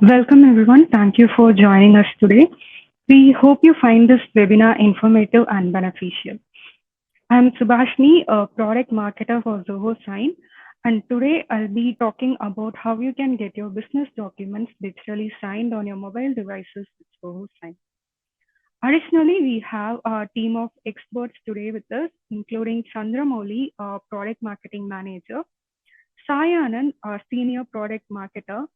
Welcome everyone. Thank you for joining us today. We hope you find this webinar informative and beneficial. I'm Subhashni, a product marketer for Zoho Sign, and today I'll be talking about how you can get your business documents digitally signed on your mobile devices with Zoho Sign. Additionally, we have a team of experts today with us, including Chandramouli, our product marketing manager, Sai Anand, our senior product marketer,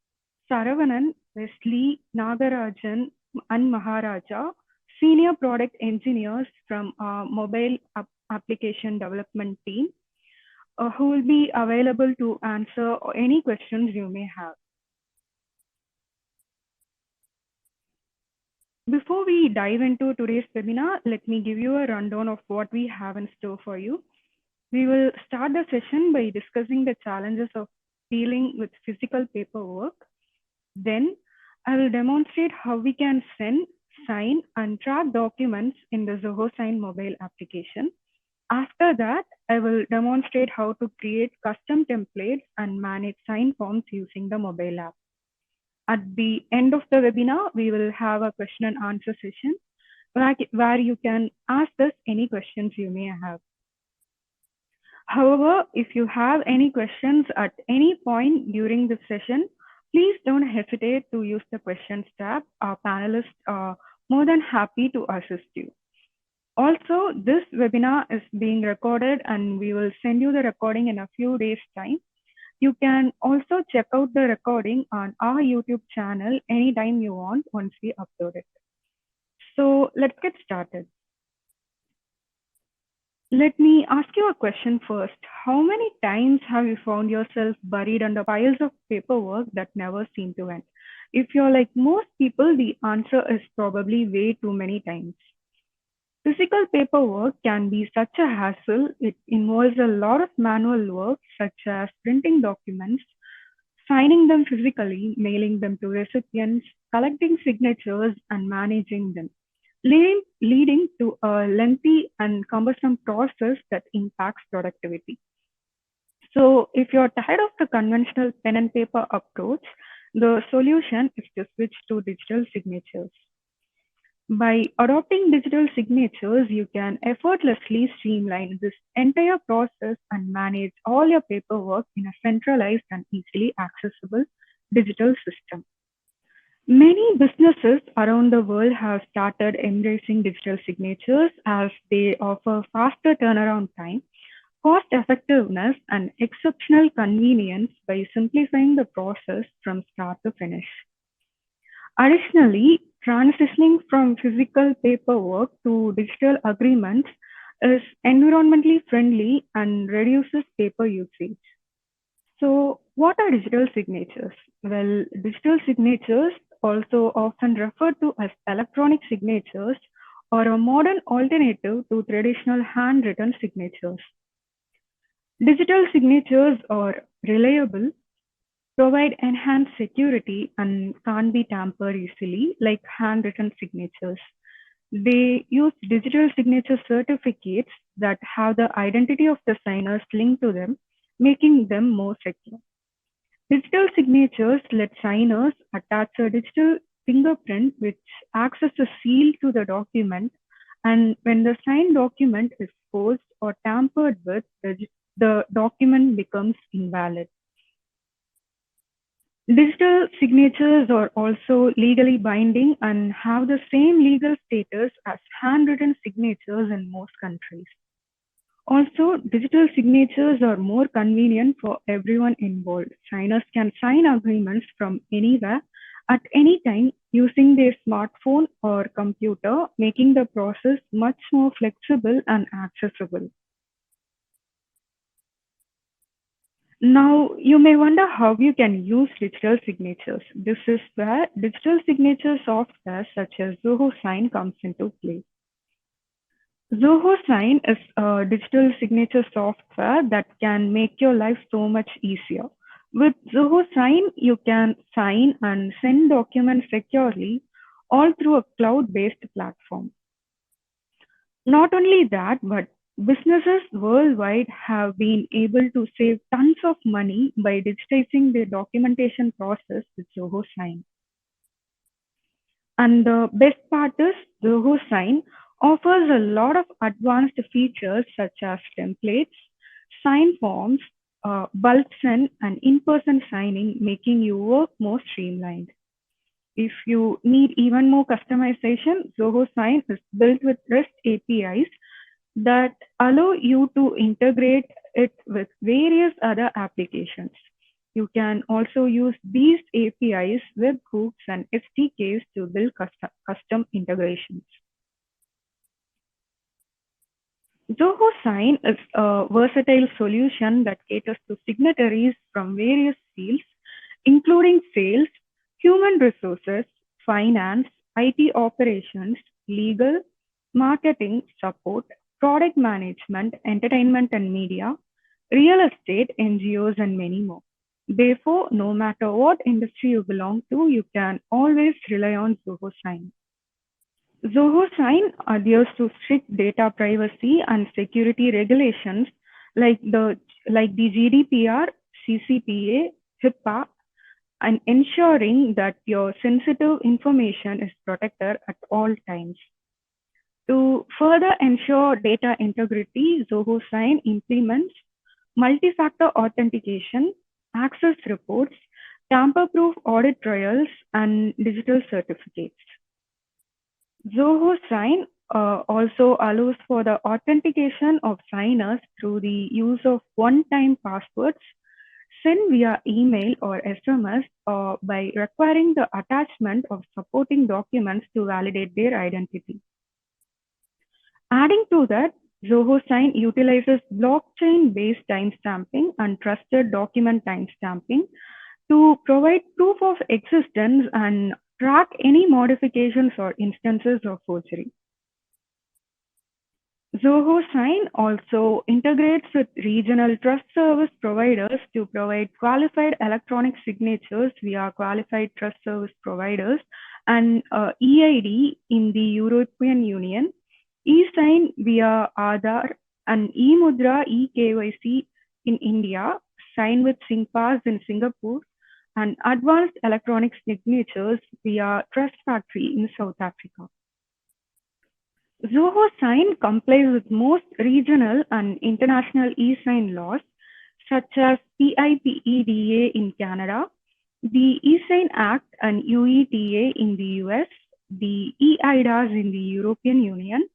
Saravanan, Wesley, Nagarajan, and Maharaja, senior product engineers from our mobile application development team, who will be available to answer any questions you may have. Before we dive into today's webinar, let me give you a rundown of what we have in store for you. We will start the session by discussing the challenges of dealing with physical paperwork. Then I will demonstrate how we can send, sign, and track documents in the Zoho Sign mobile application. After that, I will demonstrate how to create custom templates and manage SignForms using the mobile app. At the end of the webinar, we will have a question and answer session where you can ask us any questions you may have. However, if you have any questions at any point during this session, please don't hesitate to use the questions tab. Our panelists are more than happy to assist you. Also, this webinar is being recorded and we will send you the recording in a few days' time. You can also check out the recording on our YouTube channel anytime you want once we upload it. So let's get started. Let me ask you a question first. How many times have you found yourself buried under piles of paperwork that never seem to end? If you're like most people, the answer is probably way too many times. Physical paperwork can be such a hassle. It involves a lot of manual work, such as printing documents, signing them physically, mailing them to recipients, collecting signatures, and managing them, leading to a lengthy and cumbersome process that impacts productivity. So if you're tired of the conventional pen and paper approach, the solution is to switch to digital signatures. By adopting digital signatures, you can effortlessly streamline this entire process and manage all your paperwork in a centralized and easily accessible digital system. Many businesses around the world have started embracing digital signatures as they offer faster turnaround time, cost effectiveness, and exceptional convenience by simplifying the process from start to finish. Additionally, transitioning from physical paperwork to digital agreements is environmentally friendly and reduces paper usage. So, what are digital signatures? Well, digital signatures, also often referred to as electronic signatures, are a modern alternative to traditional handwritten signatures. Digital signatures are reliable, provide enhanced security, and can't be tampered easily like handwritten signatures. They use digital signature certificates that have the identity of the signers linked to them, making them more secure. Digital signatures let signers attach a digital fingerprint which acts as a seal to the document, and when the signed document is forged or tampered with, the document becomes invalid. Digital signatures are also legally binding and have the same legal status as handwritten signatures in most countries. Also, digital signatures are more convenient for everyone involved. Signers can sign agreements from anywhere at any time using their smartphone or computer, making the process much more flexible and accessible. Now, you may wonder how you can use digital signatures. This is where digital signature software such as Zoho Sign comes into play. Zoho Sign is a digital signature software that can make your life so much easier. With Zoho Sign, you can sign and send documents securely, all through a cloud-based platform. Not only that, but businesses worldwide have been able to save tons of money by digitizing their documentation process with Zoho Sign. And the best part is Zoho Sign offers a lot of advanced features such as templates, sign forms, bulk send, and in-person signing, making your work more streamlined. If you need even more customization, Zoho Sign is built with REST APIs that allow you to integrate it with various other applications. You can also use these APIs, webhooks, and SDKs to build custom integrations. Zoho Sign is a versatile solution that caters to signatories from various fields, including sales, human resources, finance, IT operations, legal, marketing, support, product management, entertainment and media, real estate, NGOs, and many more. Therefore, no matter what industry you belong to, you can always rely on Zoho Sign. Zoho Sign adheres to strict data privacy and security regulations like the GDPR, CCPA, HIPAA, and ensuring that your sensitive information is protected at all times. To further ensure data integrity, Zoho Sign implements multi-factor authentication, access reports, tamper-proof audit trails, and digital certificates. Zoho Sign also allows for the authentication of signers through the use of one-time passwords sent via email or SMS or by requiring the attachment of supporting documents to validate their identity. Adding to that, Zoho Sign utilizes blockchain-based timestamping and trusted document timestamping to provide proof of existence and track any modifications or instances of forgery. Zoho Sign also integrates with regional trust service providers to provide qualified electronic signatures via qualified trust service providers and EID in the European Union, eSign via Aadhaar, and eMudra eKYC in India, Sign with SingPass in Singapore, and advanced electronic signatures via Trust Factory in South Africa. Zoho Sign complies with most regional and international e-sign laws, such as PIPEDA in Canada, the eSign Act and UETA in the US, the eIDAS in the European Union,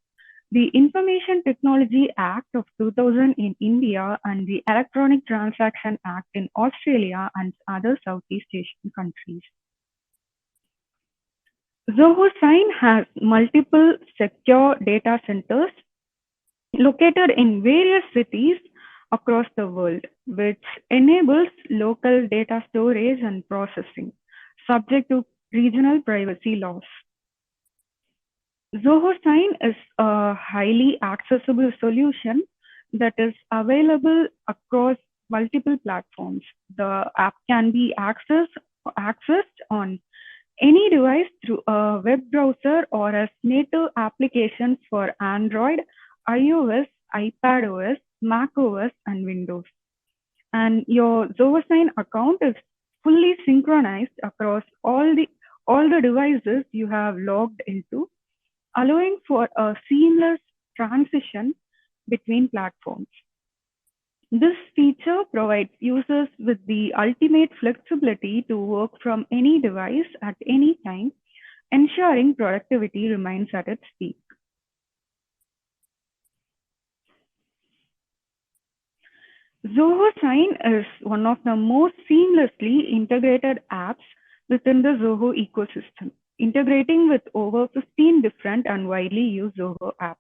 the Information Technology Act of 2000 in India, and the Electronic Transaction Act in Australia and other Southeast Asian countries. Zoho Sign has multiple secure data centers located in various cities across the world, which enables local data storage and processing, subject to regional privacy laws. Zoho Sign is a highly accessible solution that is available across multiple platforms. The app can be accessed on any device through a web browser or as native applications for Android, iOS, iPadOS, macOS, and Windows. And your Zoho Sign account is fully synchronized across all the devices you have logged into, allowing for a seamless transition between platforms. This feature provides users with the ultimate flexibility to work from any device at any time, ensuring productivity remains at its peak. Zoho Sign is one of the most seamlessly integrated apps within the Zoho ecosystem, integrating with over 15 different and widely used Zoho apps.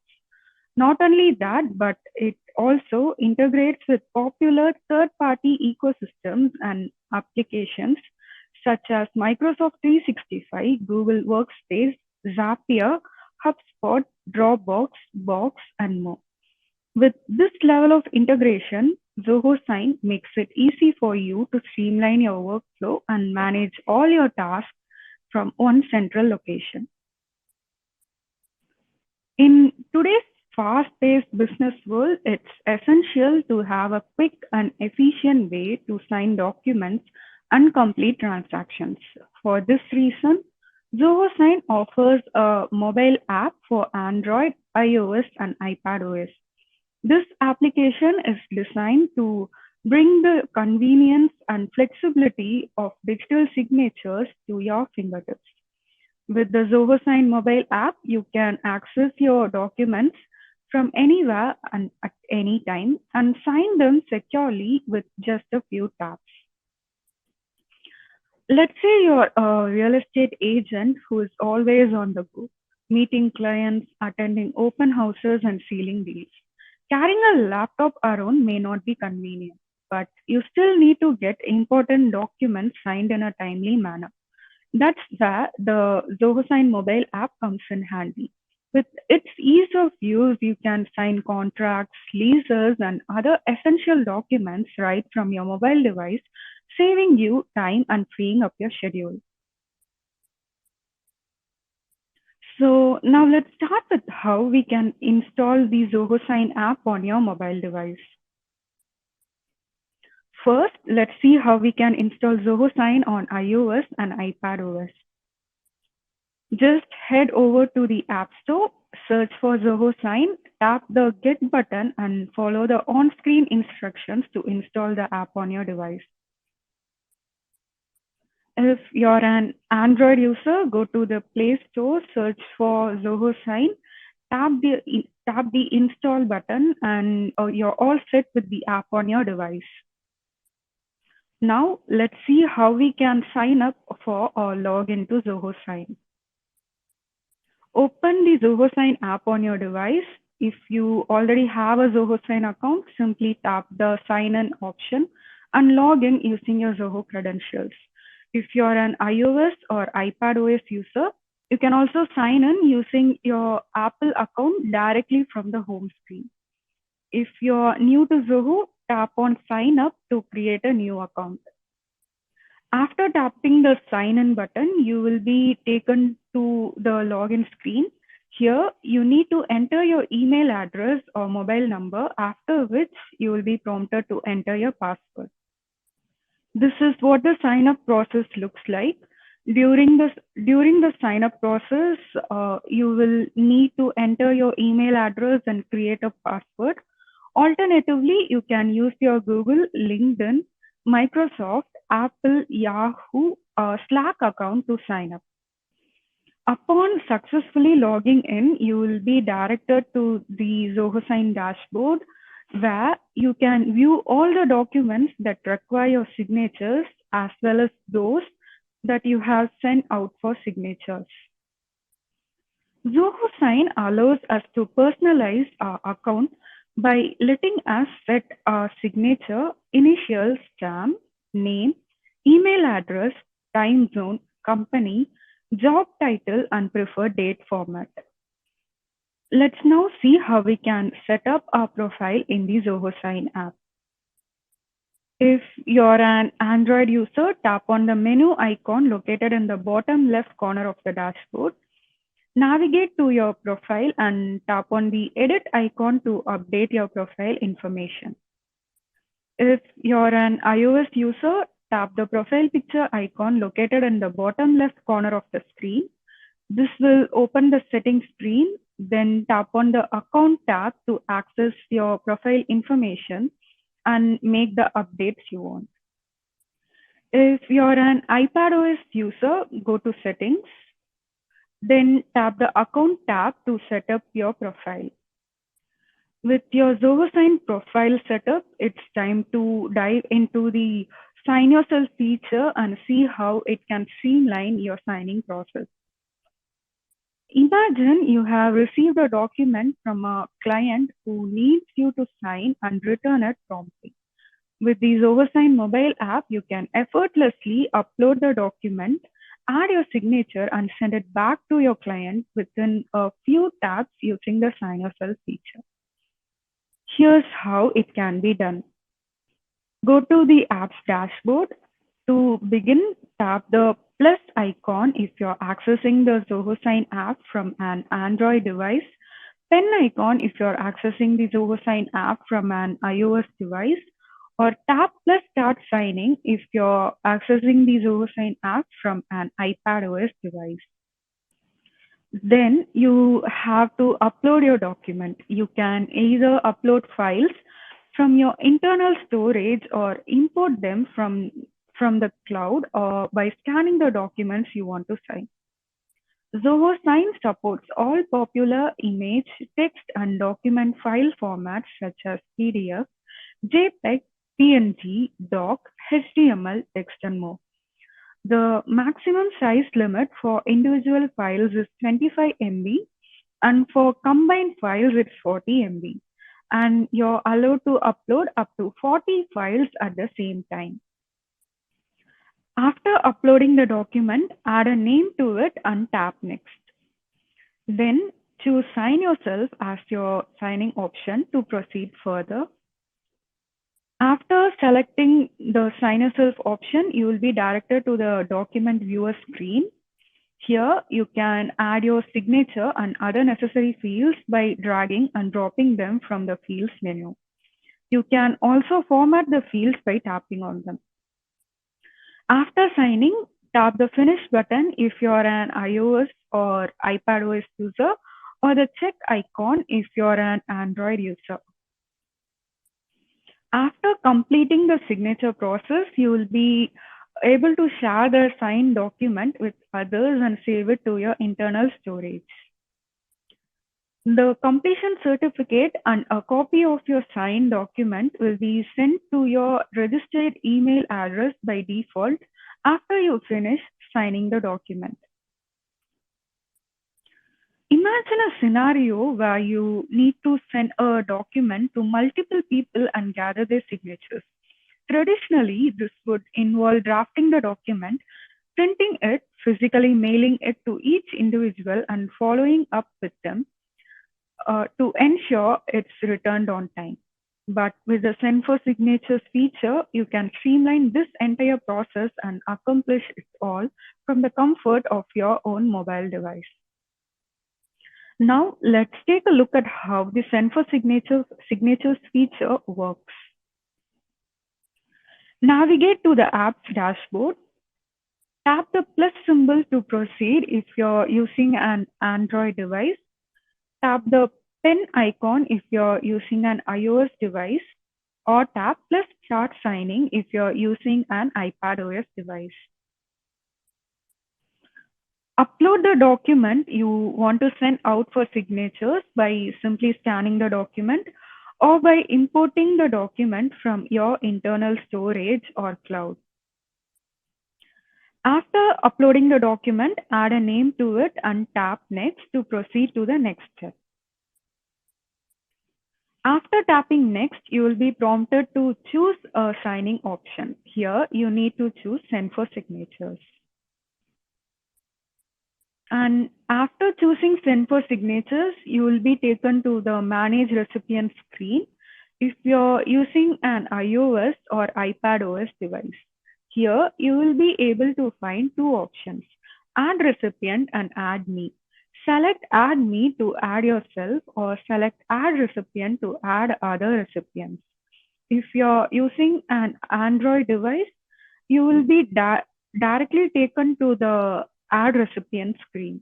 Not only that, but it also integrates with popular third-party ecosystems and applications such as Microsoft 365, Google Workspace, Zapier, HubSpot, Dropbox, Box, and more. With this level of integration, Zoho Sign makes it easy for you to streamline your workflow and manage all your tasks from one central location. In today's fast-paced business world, it's essential to have a quick and efficient way to sign documents and complete transactions. For this reason, Zoho Sign offers a mobile app for Android, iOS, and iPadOS. This application is designed to bring the convenience and flexibility of digital signatures to your fingertips. With the Zoho Sign mobile app, you can access your documents from anywhere and at any time and sign them securely with just a few taps. Let's say you're a real estate agent who is always on the go, meeting clients, attending open houses, and sealing deals. Carrying a laptop around may not be convenient, but you still need to get important documents signed in a timely manner. That's where the Zoho Sign mobile app comes in handy. With its ease of use, you can sign contracts, leases, and other essential documents right from your mobile device, saving you time and freeing up your schedule. So now let's start with how we can install the Zoho Sign app on your mobile device. First, let's see how we can install Zoho Sign on iOS and iPadOS. Just head over to the App Store, search for Zoho Sign, tap the Get button, and follow the on-screen instructions to install the app on your device. If you're an Android user, go to the Play Store, search for Zoho Sign, tap the install button, and you're all set with the app on your device. Now, let's see how we can sign up for or log into Zoho Sign. Open the Zoho Sign app on your device. If you already have a Zoho Sign account, simply tap the sign in option and log in using your Zoho credentials. If you're an iOS or iPadOS user, you can also sign in using your Apple account directly from the home screen. If you're new to Zoho, tap on sign up to create a new account. After tapping the sign in button, you will be taken to the login screen. Here, you need to enter your email address or mobile number, after which you will be prompted to enter your password. This is what the sign up process looks like. During the sign up process, you will need to enter your email address and create a password. Alternatively, you can use your Google, LinkedIn, Microsoft, Apple, Yahoo, Slack account to sign up. Upon successfully logging in, you will be directed to the Zoho Sign dashboard where you can view all the documents that require your signatures as well as those that you have sent out for signatures. Zoho Sign allows us to personalize our account by letting us set our signature, initials, stamp, name, email address, time zone, company, job title, and preferred date format. Let's now see how we can set up our profile in the Zoho Sign app. If you're an Android user, tap on the menu icon located in the bottom left corner of the dashboard. Navigate to your profile and tap on the edit icon to update your profile information. If you're an iOS user, tap the profile picture icon located in the bottom left corner of the screen. This will open the settings screen. Then tap on the account tab to access your profile information and make the updates you want. If you're an iPadOS user, go to settings. Then tap the account tab to set up your profile. With your Zoho Sign profile setup, it's time to dive into the Sign Yourself feature and see how it can streamline your signing process. Imagine you have received a document from a client who needs you to sign and return it promptly. With the Zoho Sign mobile app, you can effortlessly upload the document, add your signature, and send it back to your client within a few taps using the Sign Yourself feature. Here's how it can be done. Go to the app's dashboard. To begin, tap the plus icon if you're accessing the Zoho Sign app from an Android device, pen icon if you're accessing the Zoho Sign app from an iOS device, or tap plus start signing if you're accessing the Zoho Sign app from an iPadOS device. Then you have to upload your document. You can either upload files from your internal storage or import them from the cloud or by scanning the documents you want to sign. Zoho Sign supports all popular image, text, and document file formats such as PDF, JPEG, PNG, doc, HTML, text, and more. The maximum size limit for individual files is 25 MB, and for combined files, it's 40 MB. And you're allowed to upload up to 40 files at the same time. After uploading the document, add a name to it and tap Next. Then choose Sign Yourself as your signing option to proceed further. After selecting the Sign Yourself option, you will be directed to the document viewer screen. Here, you can add your signature and other necessary fields by dragging and dropping them from the Fields menu. You can also format the fields by tapping on them. After signing, tap the Finish button if you're an iOS or iPadOS user, or the check icon if you're an Android user. After completing the signature process, you will be able to share the signed document with others and save it to your internal storage. The completion certificate and a copy of your signed document will be sent to your registered email address by default after you finish signing the document. Imagine a scenario where you need to send a document to multiple people and gather their signatures. Traditionally, this would involve drafting the document, printing it, physically mailing it to each individual, and following up with them to ensure it's returned on time. But with the Send for Signatures feature, you can streamline this entire process and accomplish it all from the comfort of your own mobile device. Now, let's take a look at how the Send for Signatures feature works. Navigate to the app's dashboard. Tap the plus symbol to proceed if you're using an Android device. Tap the pen icon if you're using an iOS device, or tap plus start signing if you're using an iPadOS device. Upload the document you want to send out for signatures by simply scanning the document or by importing the document from your internal storage or cloud. After uploading the document, add a name to it and tap Next to proceed to the next step. After tapping Next, you will be prompted to choose a signing option. Here, you need to choose Send for Signatures. And after choosing Send for Signatures, you will be taken to the Manage Recipient screen if you're using an iOS or iPadOS device. Here, you will be able to find two options, Add Recipient and Add Me. Select Add Me to add yourself, or select Add Recipient to add other recipients. If you're using an Android device, you will be directly taken to the Add Recipient screen.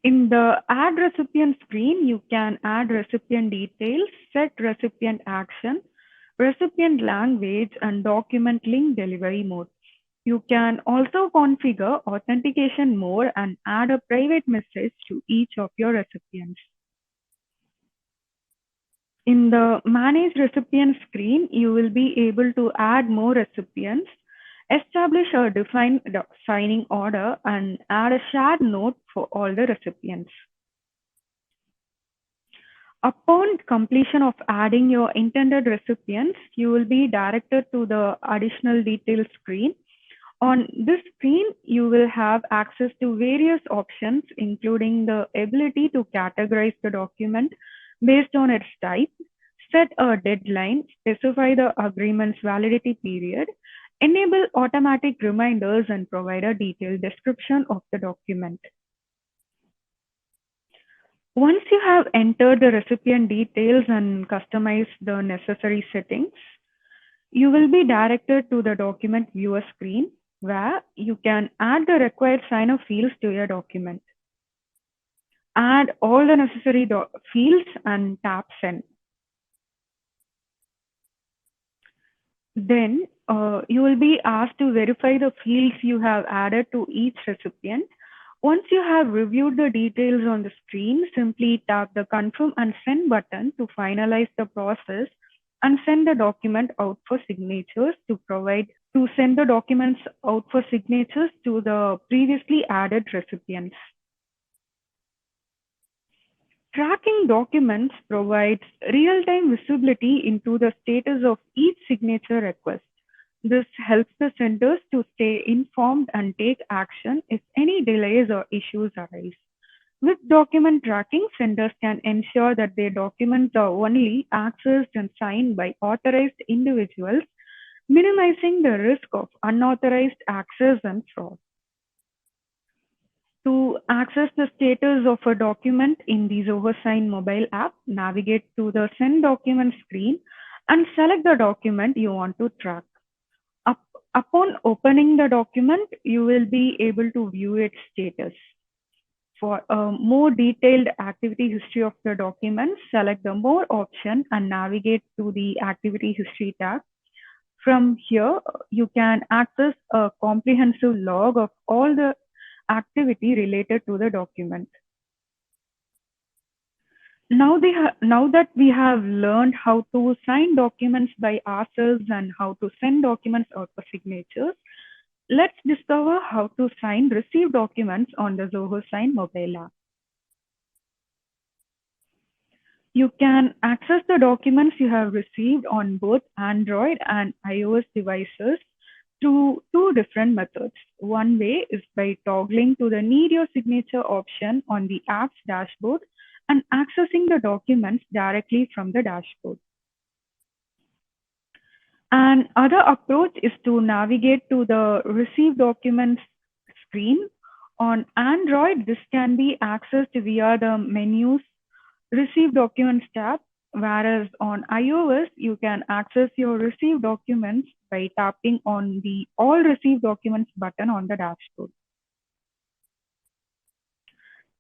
In the Add Recipient screen, you can add recipient details, set recipient action, recipient language, and document link delivery mode. You can also configure authentication mode and add a private message to each of your recipients. In the Manage Recipient screen, you will be able to add more recipients, establish a defined signing order, and add a shared note for all the recipients. Upon completion of adding your intended recipients, you will be directed to the Additional Details screen. On this screen, you will have access to various options, including the ability to categorize the document based on its type, set a deadline, specify the agreement's validity period, enable automatic reminders, and provide a detailed description of the document. Once you have entered the recipient details and customized the necessary settings, you will be directed to the document viewer screen. where you can add the required sign-off fields to your document. Add all the necessary fields and tap send. Then you will be asked to verify the fields you have added to each recipient. Once you have reviewed the details on the screen, simply tap the confirm and send button to finalize the process and send the document out for signatures to send the documents out for signatures to the previously added recipients. Tracking documents provides real-time visibility into the status of each signature request. This helps the senders to stay informed and take action if any delays or issues arise. With document tracking, senders can ensure that their documents are only accessed and signed by authorized individuals, minimizing the risk of unauthorized access and fraud. To access the status of a document in the Zoho Sign mobile app, navigate to the Send Document screen and select the document you want to track. Upon opening the document, you will be able to view its status. For a more detailed activity history of the document, select the More option and navigate to the Activity History tab. From here, you can access a comprehensive log of all the activity related to the document. Now that we have learned how to sign documents by ourselves and how to send documents out for signatures, let's discover how to sign received documents on the Zoho Sign mobile app. You can access the documents you have received on both Android and iOS devices through two different methods. One way is by toggling to the Need Your Signature option on the app's dashboard and accessing the documents directly from the dashboard. Another approach is to navigate to the Receive Documents screen. On Android, this can be accessed via the menus Receive Documents tab, whereas on iOS, you can access your received documents by tapping on the All Received Documents button on the dashboard.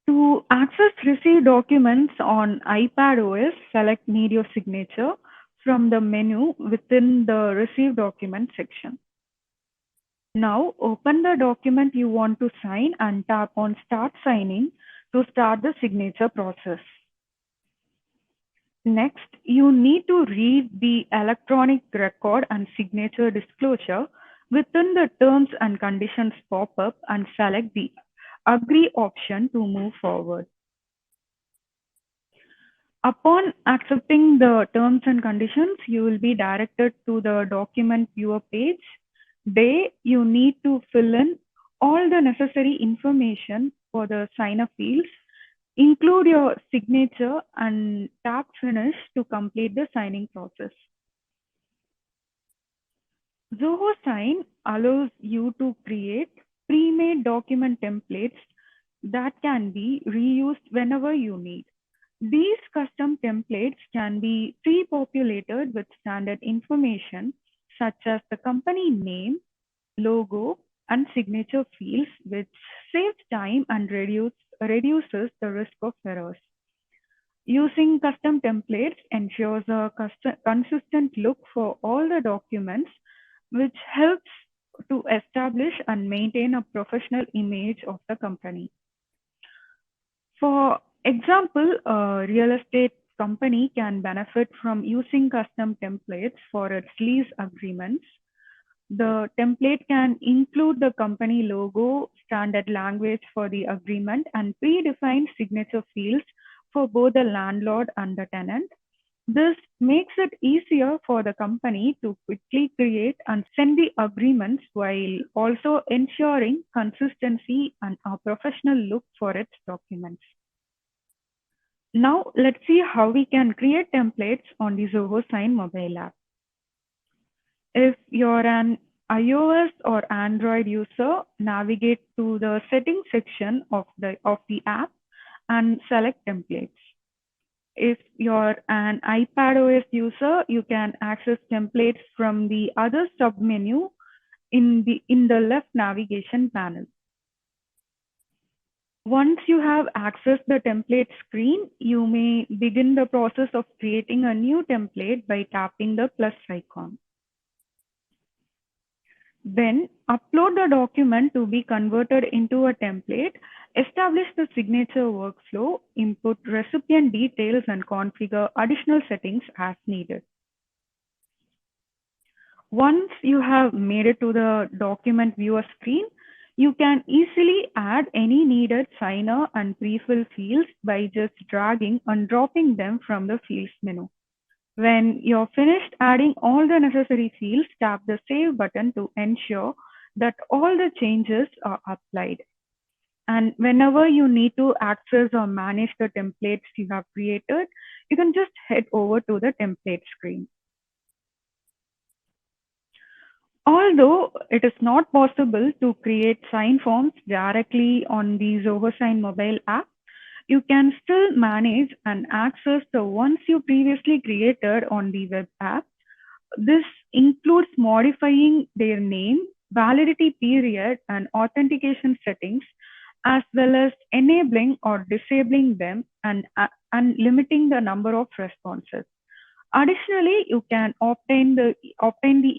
To access received documents on iPadOS, select Need Your Signature from the menu within the Receive Document section. Now, open the document you want to sign and tap on Start Signing to start the signature process. Next, you need to read the electronic record and signature disclosure within the terms and conditions pop-up and select the Agree option to move forward. Upon accepting the terms and conditions, you will be directed to the document viewer page. There, you need to fill in all the necessary information for the sign-up fields. Include your signature and tap Finish to complete the signing process. Zoho Sign allows you to create pre-made document templates that can be reused whenever you need. These custom templates can be pre-populated with standard information such as the company name, logo, and signature fields, which saves time and reduces the risk of errors. Using custom templates ensures a consistent look for all the documents, which helps to establish and maintain a professional image of the company. For example, a real estate company can benefit from using custom templates for its lease agreements. The template can include the company logo, standard language for the agreement, and predefined signature fields for both the landlord and the tenant. This makes it easier for the company to quickly create and send the agreements while also ensuring consistency and a professional look for its documents. Now, let's see how we can create templates on the Zoho Sign mobile app. If you're an iOS or Android user, navigate to the settings section of the app and select templates. If you're an iPadOS user, you can access templates from the other submenu in the left navigation panel. Once you have accessed the template screen, you may begin the process of creating a new template by tapping the plus icon. Then upload the document to be converted into a template, establish the signature workflow, input recipient details, and configure additional settings as needed. Once you have made it to the document viewer screen, you can easily add any needed signer and pre-fill fields by just dragging and dropping them from the fields menu. When you're finished adding all the necessary fields, tap the Save button to ensure that all the changes are applied. And whenever you need to access or manage the templates you have created, you can just head over to the template screen. Although it is not possible to create sign forms directly on the Zoho Sign mobile app, you can still manage and access the ones you previously created on the web app. This includes modifying their name, validity period, and authentication settings, as well as enabling or disabling them and limiting the number of responses. Additionally, you can obtain the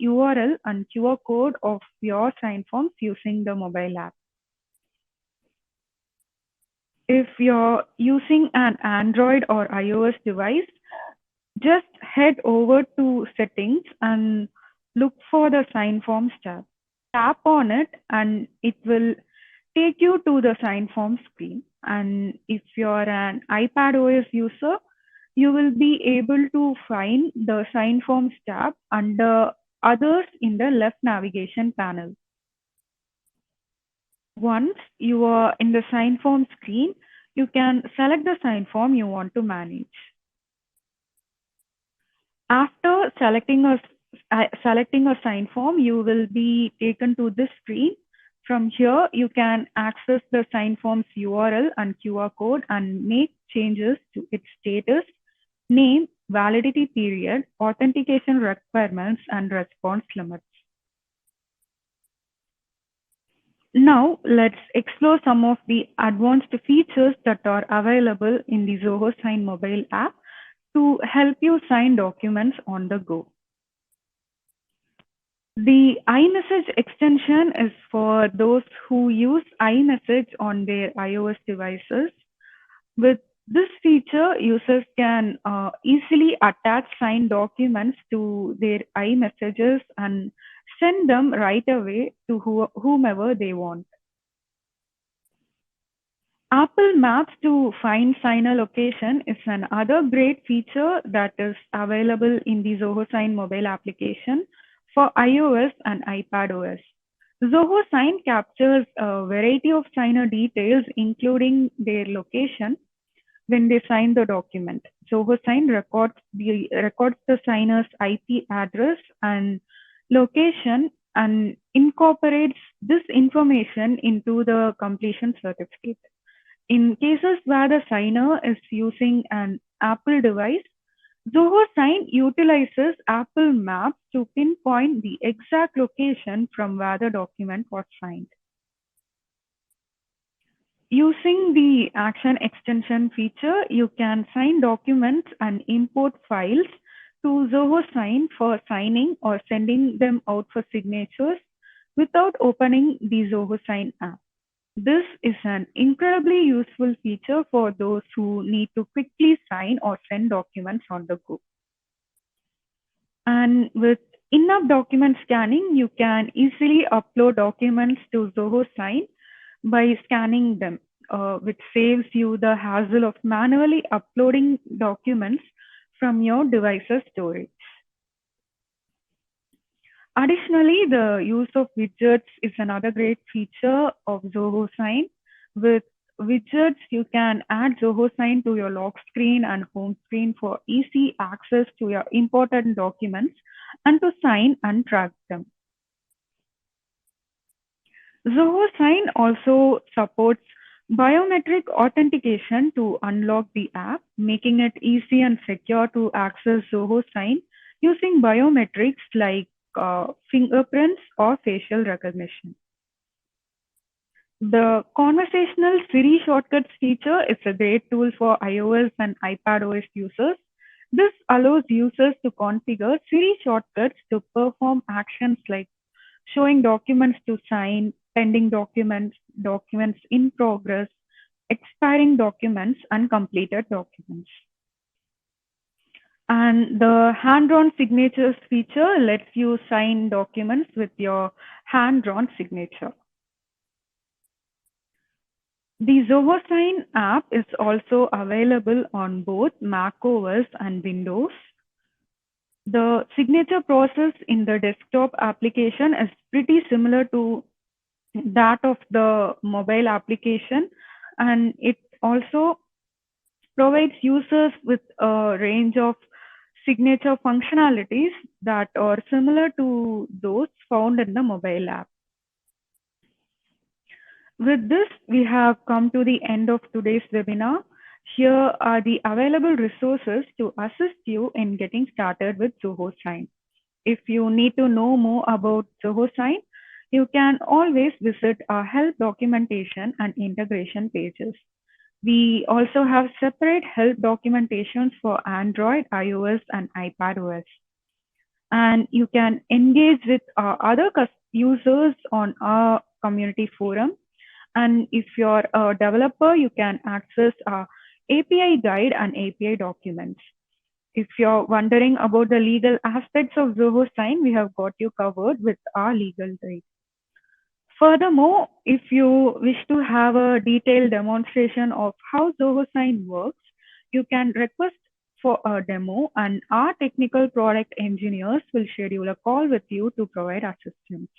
URL and QR code of your sign forms using the mobile app. If you're using an Android or iOS device, just head over to settings and look for the sign forms tab. Tap on it and it will take you to the sign form screen. And if you're an iPadOS user, you will be able to find the sign forms tab under others in the left navigation panel. Once you are in the sign form screen, you can select the sign form you want to manage. After selecting a sign form, you will be taken to this screen. From here, you can access the sign form's URL and QR code and make changes to its status, name, validity period, authentication requirements, and response limits. Now, let's explore some of the advanced features that are available in the Zoho Sign mobile app to help you sign documents on the go. The iMessage extension is for those who use iMessage on their iOS devices. With this feature, users can easily attach signed documents to their iMessages and send them right away to whomever they want. Apple Maps to find signer location is another great feature that is available in the Zoho Sign mobile application for iOS and iPadOS. Zoho Sign captures a variety of signer details, including their location, when they sign the document. Zoho Sign records the signer's IP address and location and incorporates this information into the completion certificate. In cases where the signer is using an Apple device, Zoho Sign utilizes Apple Maps to pinpoint the exact location from where the document was signed. Using the Action extension feature, you can sign documents and import files to Zoho Sign for signing or sending them out for signatures without opening the Zoho Sign app. This is an incredibly useful feature for those who need to quickly sign or send documents on the go. And with enough document scanning, you can easily upload documents to Zoho Sign by scanning them, which saves you the hassle of manually uploading documents from your device's storage. Additionally, the use of widgets is another great feature of Zoho Sign. With widgets, you can add Zoho Sign to your lock screen and home screen for easy access to your important documents and to sign and track them. Zoho Sign also supports biometric authentication to unlock the app, making it easy and secure to access Zoho Sign using biometrics like fingerprints or facial recognition. The conversational Siri shortcuts feature is a great tool for iOS and iPadOS users. This allows users to configure Siri shortcuts to perform actions like showing documents to sign, pending documents, documents in progress, expiring documents, and completed documents. And the hand-drawn signatures feature lets you sign documents with your hand-drawn signature. The Zoho Sign app is also available on both macOS and Windows. The signature process in the desktop application is pretty similar to that of the mobile application, and it also provides users with a range of signature functionalities that are similar to those found in the mobile app. With this, we have come to the end of today's webinar. Here are the available resources to assist you in getting started with Zoho Sign. If you need to know more about Zoho Sign, you can always visit our help documentation and integration pages. We also have separate help documentations for Android, iOS, and iPadOS. And you can engage with our other users on our community forum. And if you're a developer, you can access our API guide and API documents. If you're wondering about the legal aspects of Zoho Sign, we have got you covered with our legal guide. Furthermore, if you wish to have a detailed demonstration of how Zoho Sign works, you can request for a demo and our technical product engineers will schedule a call with you to provide assistance.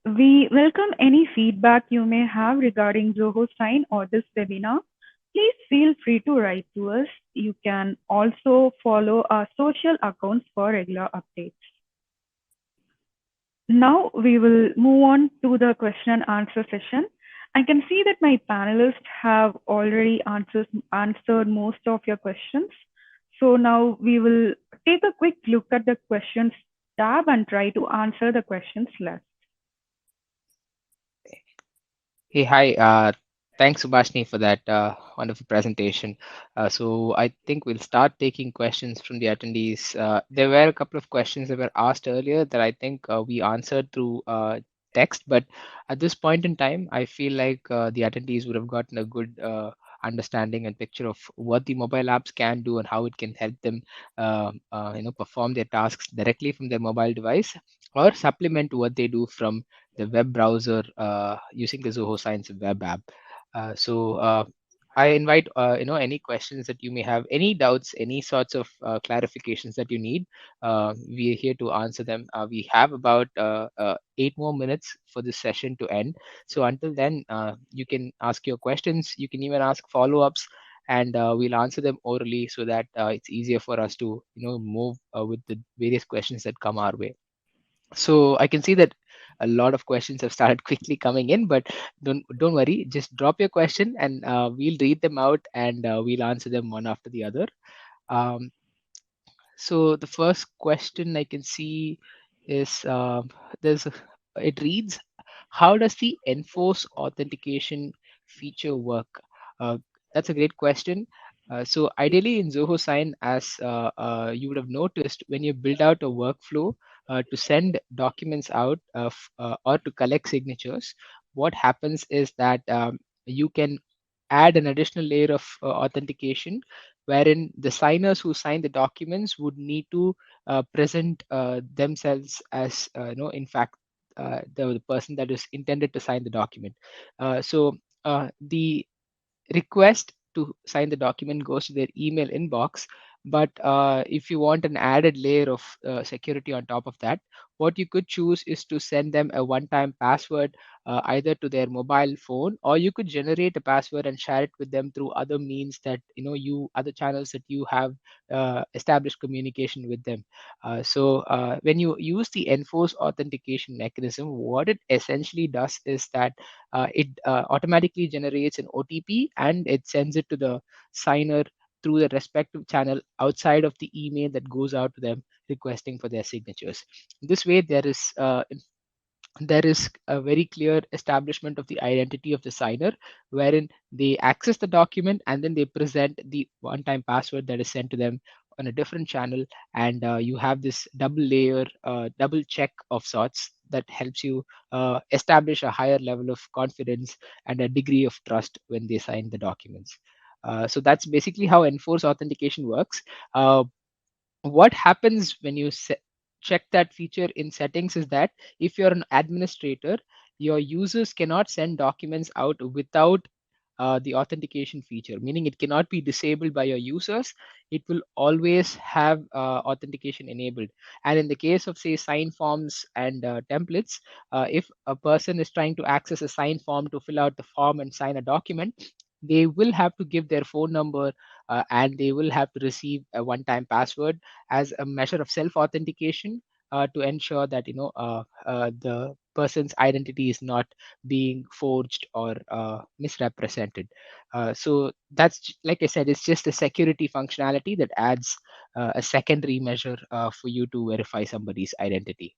We welcome any feedback you may have regarding Zoho Sign or this webinar. Please feel free to write to us. You can also follow our social accounts for regular updates. Now we will move on to the question and answer session. I can see that my panelists have already answered most of your questions. So now we will take a quick look at the questions tab and try to answer the questions left. Hey, hi. Thanks, Subhashni, for that wonderful presentation. So I think we'll start taking questions from the attendees. There were a couple of questions that were asked earlier that I think we answered through text, but at this point in time, I feel like the attendees would have gotten a good understanding and picture of what the mobile apps can do and how it can help them, perform their tasks directly from their mobile device or supplement what they do from the web browser using the Zoho Science web app. So I invite any questions that you may have, any doubts, any sorts of clarifications that you need. We are here to answer them. We have about 8 more minutes for this session to end. So until then, you can ask your questions. You can even ask follow-ups, and we'll answer them orally so that it's easier for us to move with the various questions that come our way. So I can see that a lot of questions have started quickly coming in, but don't worry, just drop your question and we'll read them out and we'll answer them one after the other. um, so the first question I can see is there's it reads, how does the enforce authentication feature work? Uh, that's a great question. So ideally in Zoho Sign, as you would have noticed, when you build out a workflow to send documents out or to collect signatures, what happens is that you can add an additional layer of authentication wherein the signers who sign the documents would need to present themselves as in fact the person that is intended to sign the document. So the request to sign the document goes to their email inbox. But if you want an added layer of security on top of that, what you could choose is to send them a one-time password either to their mobile phone, or you could generate a password and share it with them through other means that you other channels that you have established communication with them. So when you use the enforce authentication mechanism, what it essentially does is that it automatically generates an OTP and it sends it to the signer through the respective channel outside of the email that goes out to them requesting for their signatures. This way, there is a very clear establishment of the identity of the signer, wherein they access the document and then they present the one-time password that is sent to them on a different channel, and you have this double layer, double check of sorts that helps you establish a higher level of confidence and a degree of trust when they sign the documents. So that's basically how enforced authentication works. What happens when you check that feature in settings is that if you're an administrator, your users cannot send documents out without the authentication feature, meaning it cannot be disabled by your users. It will always have authentication enabled. And in the case of, say, sign forms and templates, if a person is trying to access a sign form to fill out the form and sign a document, they will have to give their phone number, and they will have to receive a one-time password as a measure of self-authentication, to ensure that the person's identity is not being forged or misrepresented. So that's, like I said, it's just a security functionality that adds a secondary measure for you to verify somebody's identity.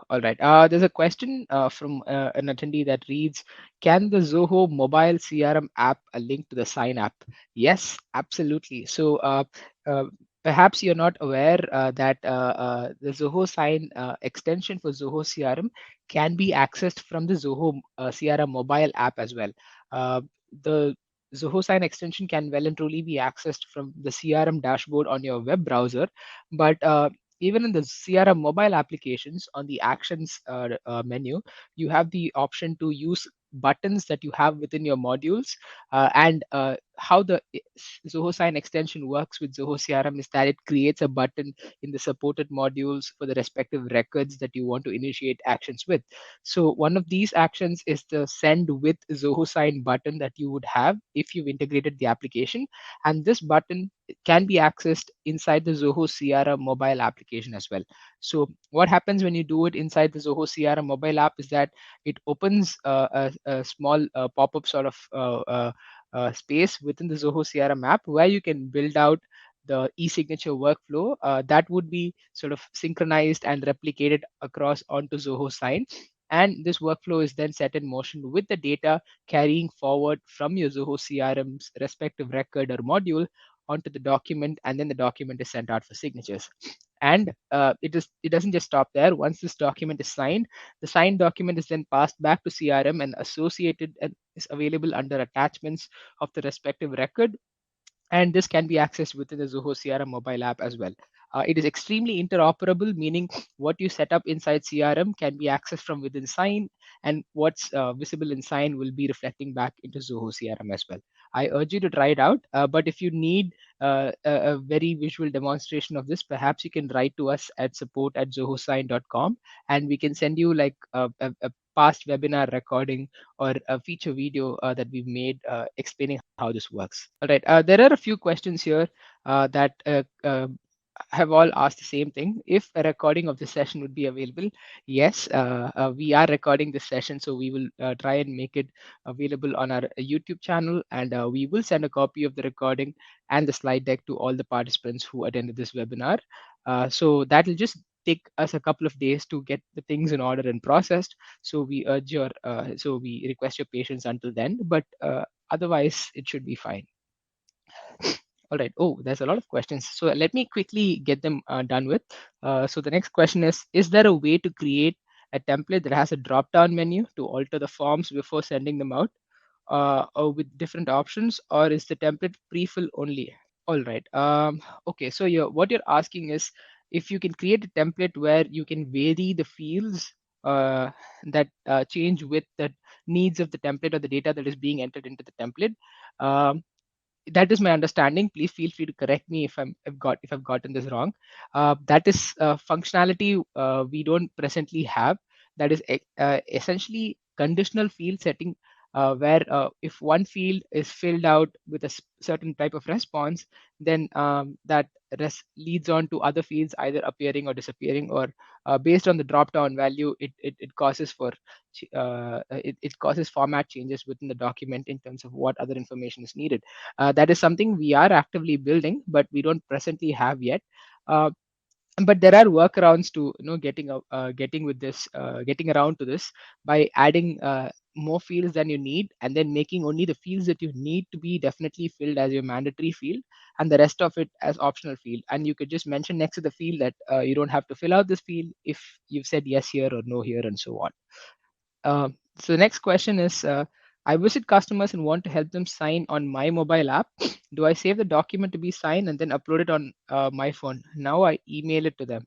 All right. There's a question from an attendee that reads, can the Zoho mobile CRM app link to the Sign app? Yes, absolutely. So uh, perhaps you're not aware that the Zoho Sign extension for Zoho CRM can be accessed from the Zoho CRM mobile app as well. Uh, the Zoho Sign extension can well and truly be accessed from the CRM dashboard on your web browser, but even in the CRM mobile applications, on the actions menu, you have the option to use buttons that you have within your modules. And how the Zoho Sign extension works with Zoho CRM is that it creates a button in the supported modules for the respective records that you want to initiate actions with. So one of these actions is the send with Zoho Sign button that you would have if you've integrated the application. And this button can be accessed inside the Zoho CRM mobile application as well. So what happens when you do it inside the Zoho CRM mobile app is that it opens a small pop-up sort of space within the Zoho CRM app where you can build out the e-signature workflow that would be sort of synchronized and replicated across onto Zoho Sign. And this workflow is then set in motion with the data carrying forward from your Zoho CRM's respective record or module onto the document, and then the document is sent out for signatures. And it doesn't just stop there. Once this document is signed, the signed document is then passed back to CRM and associated and is available under attachments of the respective record, and this can be accessed within the Zoho CRM mobile app as well. It is extremely interoperable, meaning what you set up inside CRM can be accessed from within Sign, and what's visible in Sign will be reflecting back into Zoho CRM as well. I urge you to try it out, but if you need a very visual demonstration of this, perhaps you can write to us at support@zohosign.com, and we can send you like a past webinar recording or a feature video that we've made explaining how this works. All right, there are a few questions here that have all asked the same thing. If a recording of the session would be available, yes, we are recording this session, so we will try and make it available on our YouTube channel, and we will send a copy of the recording and the slide deck to all the participants who attended this webinar. So that will just take us a couple of days to get the things in order and processed. So we request your patience until then, but otherwise it should be fine. All right. Oh, there's a lot of questions. So let me quickly get them done with. So the next question is there a way to create a template that has a drop-down menu to alter the forms before sending them out, or with different options, or is the template pre-fill only? All right. Okay. So what you're asking is if you can create a template where you can vary the fields that change with the needs of the template or the data that is being entered into the template. Um, that is my understanding. Please feel free to correct me if I've gotten this wrong. That is functionality we don't presently have. That is essentially conditional field setting, where if one field is filled out with a certain type of response, then that leads on to other fields either appearing or disappearing, or based on the drop down value, it causes it causes format changes within the document in terms of what other information is needed. That is something we are actively building, but we don't presently have yet. Uh, But there are workarounds to getting around to this by adding more fields than you need, and then making only the fields that you need to be definitely filled as your mandatory field, and the rest of it as optional field. And you could just mention next to the field that you don't have to fill out this field if you've said yes here or no here, and so on. uh, so the next question is, I visit customers and want to help them sign on my mobile app. Do I save the document to be signed and then upload it on my phone? Now I email it to them.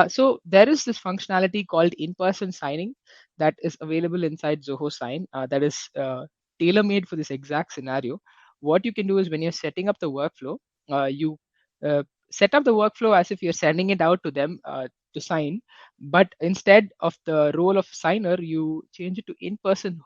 So there is this functionality called in-person signing that is available inside Zoho Sign, that is tailor-made for this exact scenario. What you can do is when you're setting up the workflow, you uh, set up the workflow as if you're sending it out to them to sign, but instead of the role of signer, you change it to in-person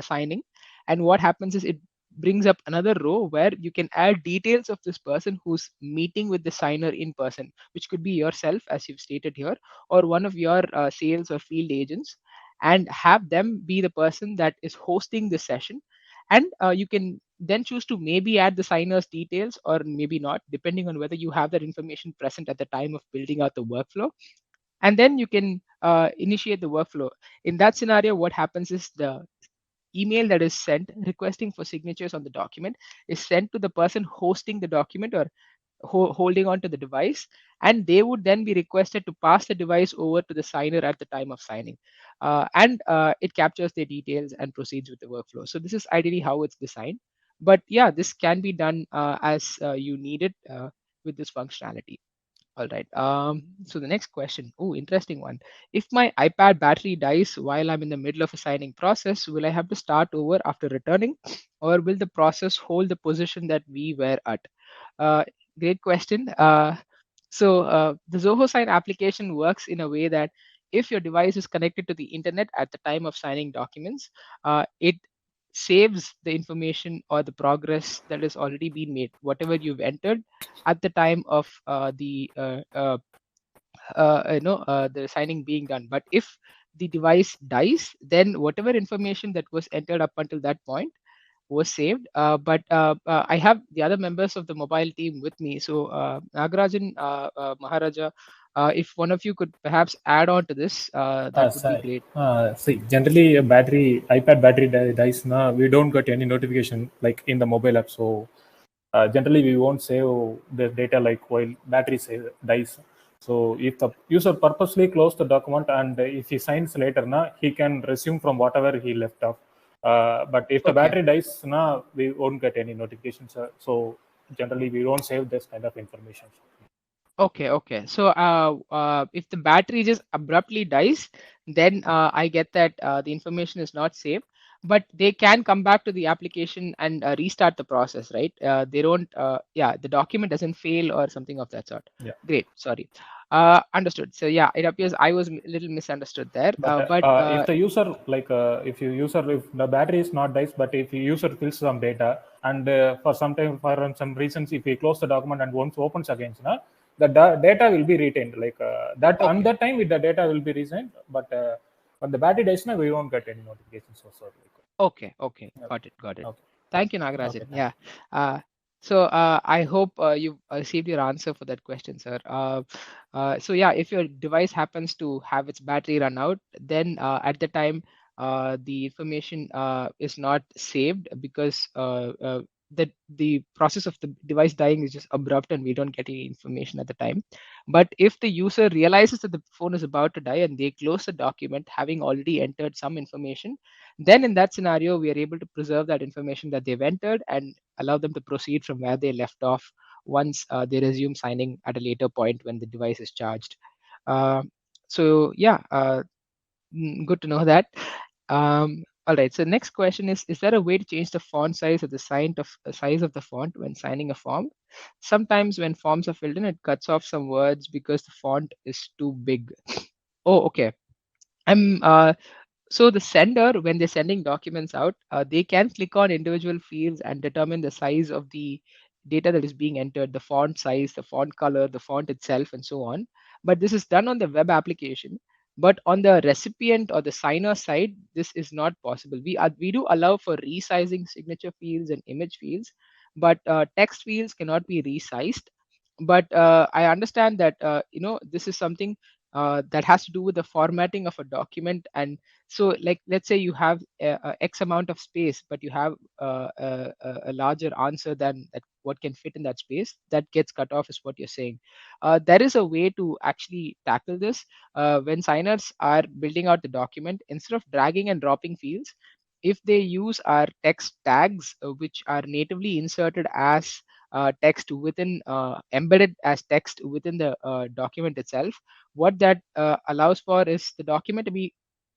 signing. And what happens is it brings up another row where you can add details of this person who's meeting with the signer in person, which could be yourself, as you've stated here, or one of your sales or field agents, and have them be the person that is hosting this session. And you can then choose to maybe add the signer's details or maybe not, depending on whether you have that information present at the time of building out the workflow. And then you can initiate the workflow. In that scenario, what happens is the email that is sent requesting for signatures on the document is sent to the person hosting the document or holding on to the device, and they would then be requested to pass the device over to the signer at the time of signing. And it captures their details and proceeds with the workflow. So this is ideally how it's designed. But yeah, this can be done as you need it with this functionality. All right. So the next question. Oh, interesting one. If my iPad battery dies while I'm in the middle of a signing process, will I have to start over after returning, or will the process hold the position that we were at? Uh, Great question. The Zoho Sign application works in a way that if your device is connected to the internet at the time of signing documents, it saves the information or the progress that has already been made, whatever you've entered at the time of the signing being done. But if the device dies, then whatever information that was entered up until that point was saved. But I have the other members of the mobile team with me. So Nagarajan, Maharaja, if one of you could perhaps add on to this, that would be great. See, generally, a iPad battery dies. Na, we don't get any notification like in the mobile app. So, generally, we won't save the data like while dies. So, if the user purposely close the document and if he signs later, na, he can resume from whatever he left off. But if the Okay. battery dies, na, we won't get any notifications. So, generally, we don't save this kind of information. Okay. So, if the battery just abruptly dies, then I get that the information is not saved, but they can come back to the application and restart the process, right? They don't, yeah, the document doesn't fail or something of that sort. Yeah. Great, sorry. Understood. So, yeah, it appears I was a little misunderstood there. But if the user if the battery is not dies, but if the user fills some data and for some time for some reasons if he close the document and once opens again, the data will be retained that on Okay. that time with the data will be retained. But when the battery dies, we won't get any notifications or so. Okay. Okay. Got it. Okay. Thank you, Okay. Nagarajan. Thank Yeah. So I hope you've received your answer for that question, sir. So yeah, if your device happens to have its battery run out, then at the time the information is not saved because the process of the device dying is just abrupt and we don't get any information at the time. But if the user realizes that the phone is about to die and they close the document having already entered some information, then in that scenario, we are able to preserve that information that they've entered and allow them to proceed from where they left off once they resume signing at a later point when the device is charged. Uh, so yeah, good to know that. All right. So next question is there a way to change the font size or the size of the font when signing a form? Sometimes when forms are filled in, it cuts off some words because the font is too big. Oh, okay. I'm So the sender, when they're sending documents out, they can click on individual fields and determine the size of the data that is being entered, the font size, the font color, the font itself, and so on. But this is done on the web application. But on the recipient or the signer side, this is not possible. We do allow for resizing signature fields and image fields, but text fields cannot be resized. But I understand that this is something that has to do with the formatting of a document. And so, like, let's say you have a x amount of space, but you have a larger answer than that what can fit in that space, that gets cut off, is what you're saying. There is a way to actually tackle this. When signers are building out the document, instead of dragging and dropping fields, if they use our text tags, which are natively inserted as text within embedded as text within the document itself, what that allows for is the document to be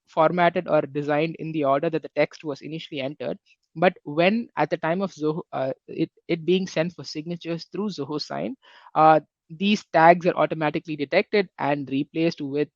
formatted or designed in the order that the text was initially entered. But when at the time of it being sent for signatures through Zoho Sign, these tags are automatically detected and replaced with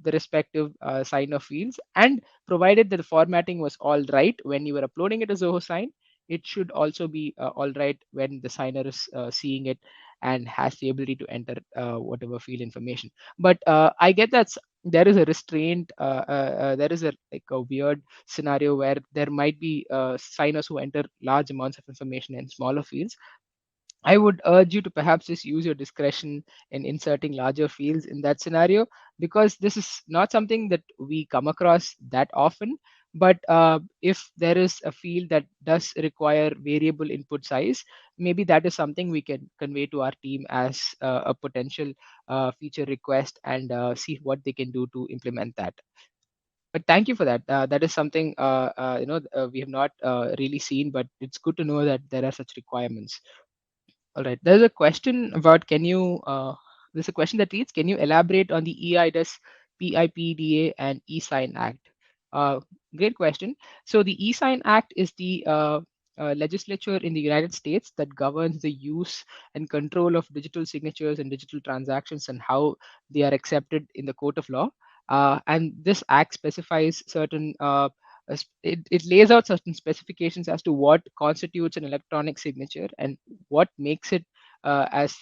the respective sign of fields. And provided that the formatting was all right when you were uploading it as Zoho Sign, it should also be all right when the signer is seeing it and has the ability to enter whatever field information. But I get that there is a restraint. There is a like a weird scenario where there might be signers who enter large amounts of information in smaller fields. I would urge you to perhaps just use your discretion in inserting larger fields in that scenario, because this is not something that we come across that often. But if there is a field that does require variable input size, maybe that is something we can convey to our team as a potential feature request, and see what they can do to implement that. But thank you for that. That is something we have not really seen, but it's good to know that there are such requirements. All right. There's a question about there's a question that reads, can you elaborate on the EIDAS, PIPDA, and eSign Act? Uh, Great question. So the eSign Act is the legislature in the United States that governs the use and control of digital signatures and digital transactions and how they are accepted in the court of law. And this act specifies certain it lays out certain specifications as to what constitutes an electronic signature and what makes it as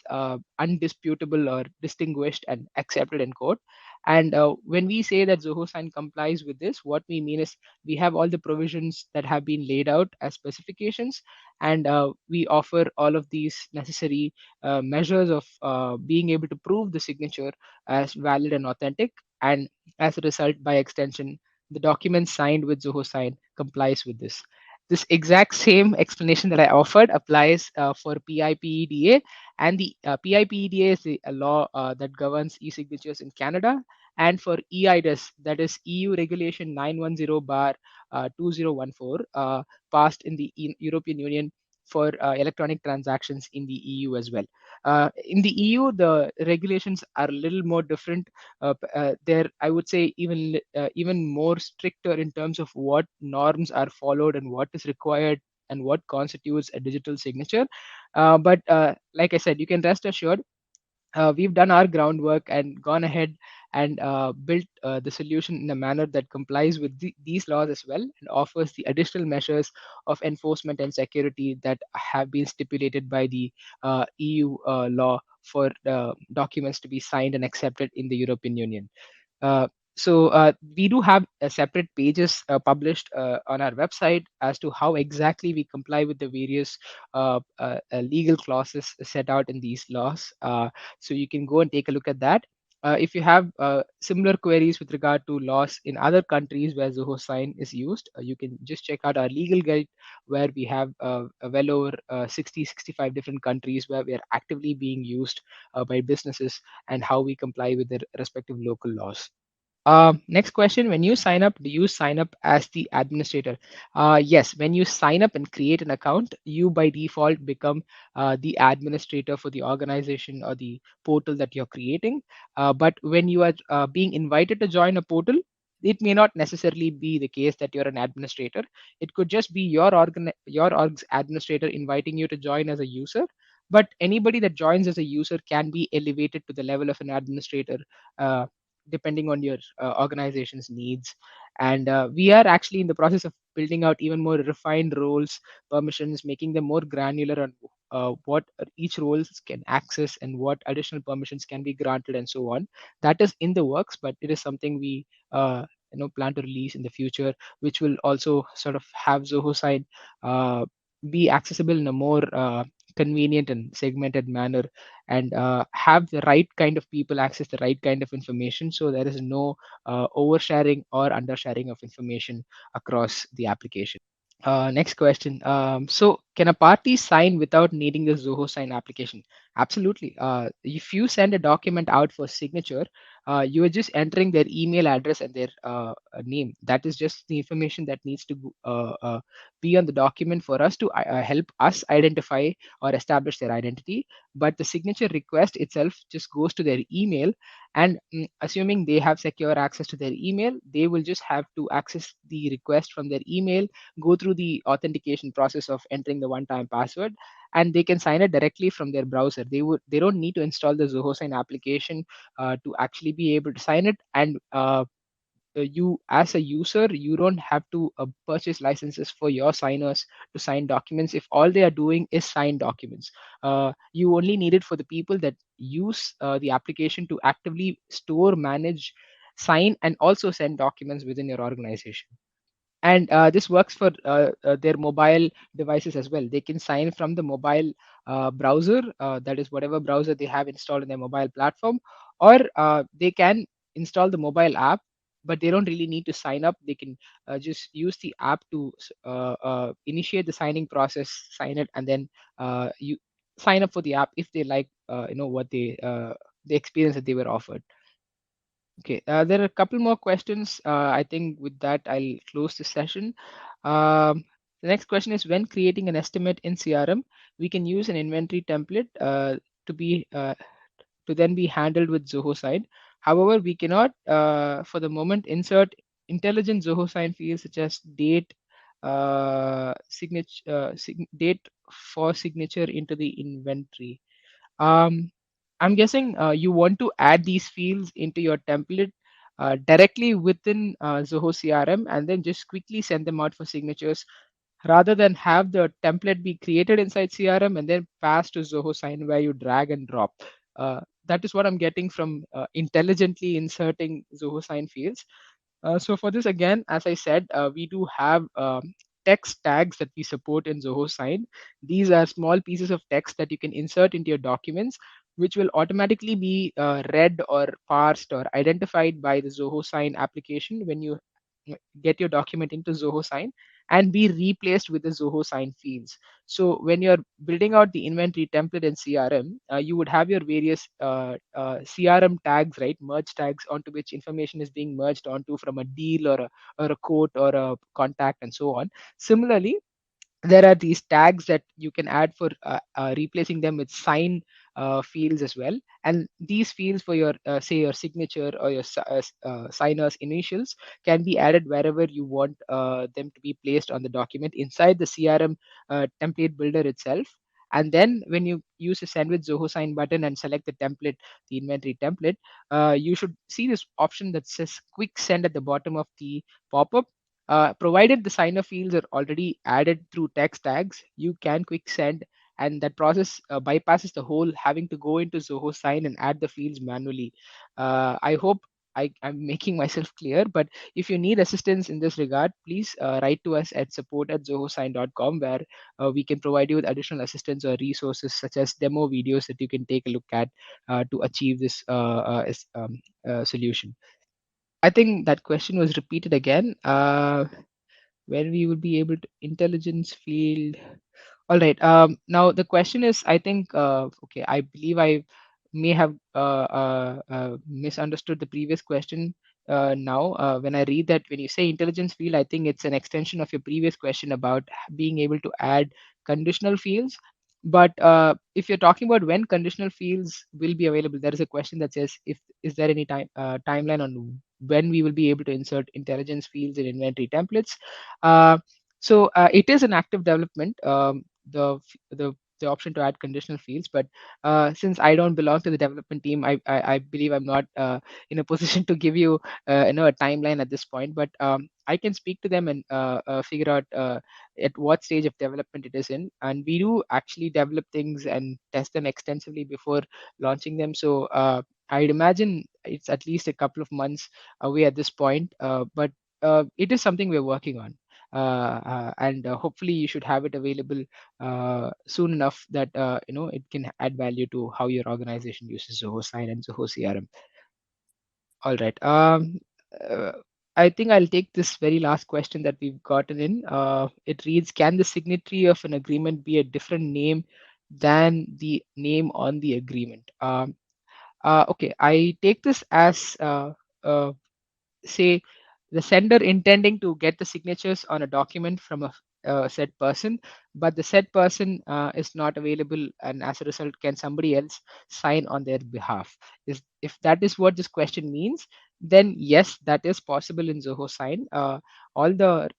undisputable or distinguished and accepted in court. And when we say that Zoho Sign complies with this, what we mean is we have all the provisions that have been laid out as specifications, and we offer all of these necessary measures of being able to prove the signature as valid and authentic. And as a result, by extension, the document signed with Zoho Sign complies with this. This exact same explanation that I offered applies for PIPEDA, and the PIPEDA is a law that governs e-signatures in Canada, and for EIDAS, that is EU Regulation 910 bar 2014, passed in the European Union for electronic transactions in the EU as well. In the EU, the regulations are a little more different. They're, I would say, even more stricter in terms of what norms are followed and what is required and what constitutes a digital signature. But like I said, you can rest assured we've done our groundwork and gone ahead and built the solution in a manner that complies with these laws as well, and offers the additional measures of enforcement and security that have been stipulated by the EU law for documents to be signed and accepted in the European Union. Uh, so we do have separate pages published on our website as to how exactly we comply with the various legal clauses set out in these laws. So you can go and take a look at that. If you have similar queries with regard to laws in other countries where Zoho Sign is used, you can just check out our legal guide, where we have well over 60, 65 different countries where we are actively being used by businesses, and how we comply with their respective local laws. Next question. When you sign up, do you sign up as the administrator? Yes, when you sign up and create an account, you by default become the administrator for the organization or the portal that you're creating. But when you are being invited to join a portal, it may not necessarily be the case that you're an administrator. It could just be your org's administrator inviting you to join as a user. But anybody that joins as a user can be elevated to the level of an administrator, uh, depending on your organization's needs. And we are actually in the process of building out even more refined roles, permissions, making them more granular on what each roles can access and what additional permissions can be granted and so on. That is in the works, but it is something we plan to release in the future, which will also sort of have Zoho Sign be accessible in a more convenient and segmented manner, and have the right kind of people access the right kind of information, so there is no oversharing or undersharing of information across the application. Next question. So, can a party sign without needing the Zoho Sign application? Absolutely. If you send a document out for signature, you are just entering their email address and their name. That is just the information that needs to be on the document for us to help us identify or establish their identity. But the signature request itself just goes to their email, and assuming they have secure access to their email, they will just have to access the request from their email, go through the authentication process of entering the one-time password, and they can sign it directly from their browser. They don't need to install the Zoho Sign application to actually be able to sign it. And you, as a user, you don't have to purchase licenses for your signers to sign documents if all they are doing is sign documents. You only need it for the people that use the application to actively store, manage, sign, and also send documents within your organization. And this works for their mobile devices as well. They can sign from the mobile browser, that is whatever browser they have installed in their mobile platform, or they can install the mobile app, but they don't really need to sign up. They can just use the app to initiate the signing process, sign it, and then you sign up for the app if they like what the experience that they were offered. Okay, there are a couple more questions. I think with that, I'll close the session. The next question is, when creating an estimate in CRM, we can use an inventory template to be to then be handled with Zoho Sign. However, we cannot, for the moment, insert intelligent Zoho Sign fields such as date, date for signature into the inventory. Um, I'm guessing you want to add these fields into your template directly within Zoho CRM and then just quickly send them out for signatures rather than have the template be created inside CRM and then pass to Zoho Sign where you drag and drop. That is what I'm getting from intelligently inserting Zoho Sign fields. So for this, again, as I said, we do have text tags that we support in Zoho Sign. These are small pieces of text that you can insert into your documents, which will automatically be read or parsed or identified by the Zoho Sign application when you get your document into Zoho Sign and be replaced with the Zoho Sign fields. So when you're building out the inventory template in CRM, you would have your various CRM tags, right? Merge tags onto which information is being merged onto from a deal or a quote or a contact and so on. Similarly, there are these tags that you can add for replacing them with sign fields as well, and these fields for your say your signature or your signer's initials can be added wherever you want them to be placed on the document inside the CRM template builder itself. And then when you use the send with Zoho Sign button and select the template, the inventory template, you should see this option that says quick send at the bottom of the pop-up. Provided the signer fields are already added through text tags, you can quick send, and that process bypasses the whole having to go into Zoho Sign and add the fields manually. I hope I'm making myself clear, but if you need assistance in this regard, please write to us at support@zohosign.com, where we can provide you with additional assistance or resources such as demo videos that you can take a look at to achieve this solution. I think that question was repeated again. When we would be able to intelligence field. All right. Now the question is, I think, okay, I believe I may have misunderstood the previous question. Now, when I read that, when you say intelligence field, I think it's an extension of your previous question about being able to add conditional fields. But if you're talking about when conditional fields will be available, there is a question that says, if is there any timeline on when we will be able to insert intelligence fields in inventory templates? It is an active development, the option to add conditional fields, but since I don't belong to the development team, I believe I'm not in a position to give you a timeline at this point. But I can speak to them and figure out at what stage of development it is in. And we do actually develop things and test them extensively before launching them. So I'd imagine it's at least a couple of months away at this point, but it is something we're working on. and hopefully you should have it available soon enough that it can add value to how your organization uses Zoho Sign and Zoho CRM. All right. Uh, I think I'll take this very last question that we've gotten in. It reads, can the signatory of an agreement be a different name than the name on the agreement? Okay, I take this as say the sender intending to get the signatures on a document from a said person, but the said person is not available, and as a result can somebody else sign on their behalf? If that is what this question means, then yes, that is possible in Zoho Sign. All the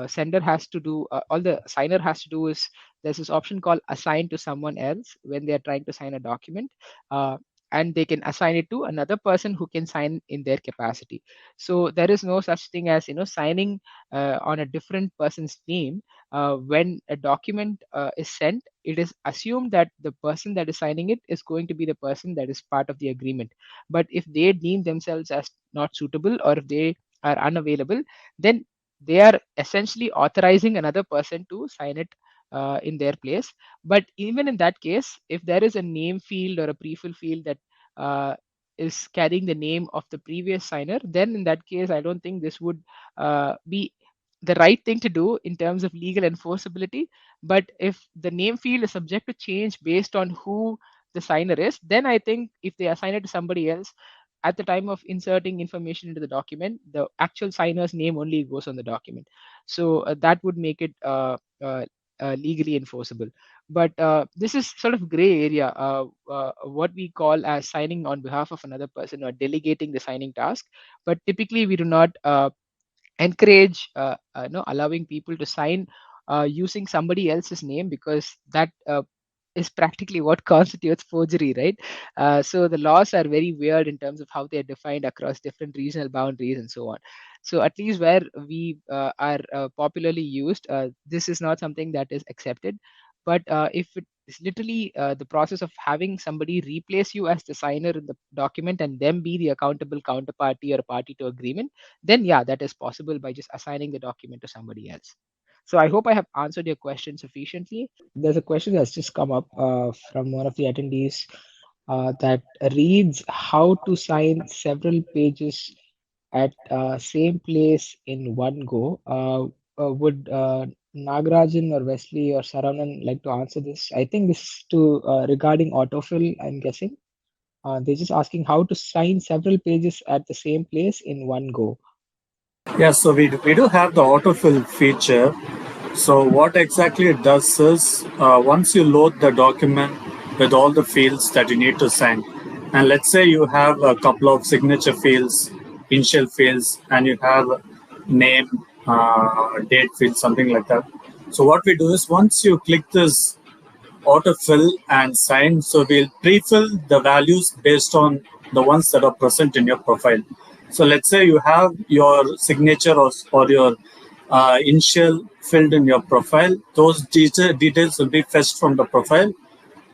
sender has to do all the signer has to do is, there's this option called assign to someone else when they are trying to sign a document, uh, and they can assign it to another person who can sign in their capacity. So there is no such thing as signing on a different person's name. When a document is sent, it is assumed that the person that is signing it is going to be the person that is part of the agreement. But if they deem themselves as not suitable, or if they are unavailable, then they are essentially authorizing another person to sign it in their place. But even in that case, if there is a name field or a pre-fill field that uh, is carrying the name of the previous signer, then in that case, I don't think this would be the right thing to do in terms of legal enforceability. But if the name field is subject to change based on who the signer is, then I think if they assign it to somebody else, at the time of inserting information into the document, the actual signer's name only goes on the document. So that would make it legally enforceable. But this is sort of gray area, what we call as signing on behalf of another person or delegating the signing task. But typically, we do not encourage allowing people to sign using somebody else's name, because that is practically what constitutes forgery, right? So the laws are very weird in terms of how they are defined across different regional boundaries and so on. So at least where we are popularly used, this is not something that is accepted. But if it is literally the process of having somebody replace you as the signer in the document and them be the accountable counterparty or party to agreement, then yeah, that is possible by just assigning the document to somebody else. So I hope I have answered your question sufficiently. There's a question that's just come up from one of the attendees that reads, how to sign several pages at same place in one go. Would Nagarajan or Wesley or Saravanan like to answer this? I think this is to regarding autofill, I'm guessing. They're just asking how to sign several pages at the same place in one go. Yeah, so we do have the autofill feature. So what exactly it does is once you load the document with all the fields that you need to sign, and let's say you have a couple of signature fields, initial fields, and you have name, date field, something like that. So what we do is once you click this autofill and sign, so we'll pre-fill the values based on the ones that are present in your profile. So let's say you have your signature or your initial filled in your profile. Those details will be fetched from the profile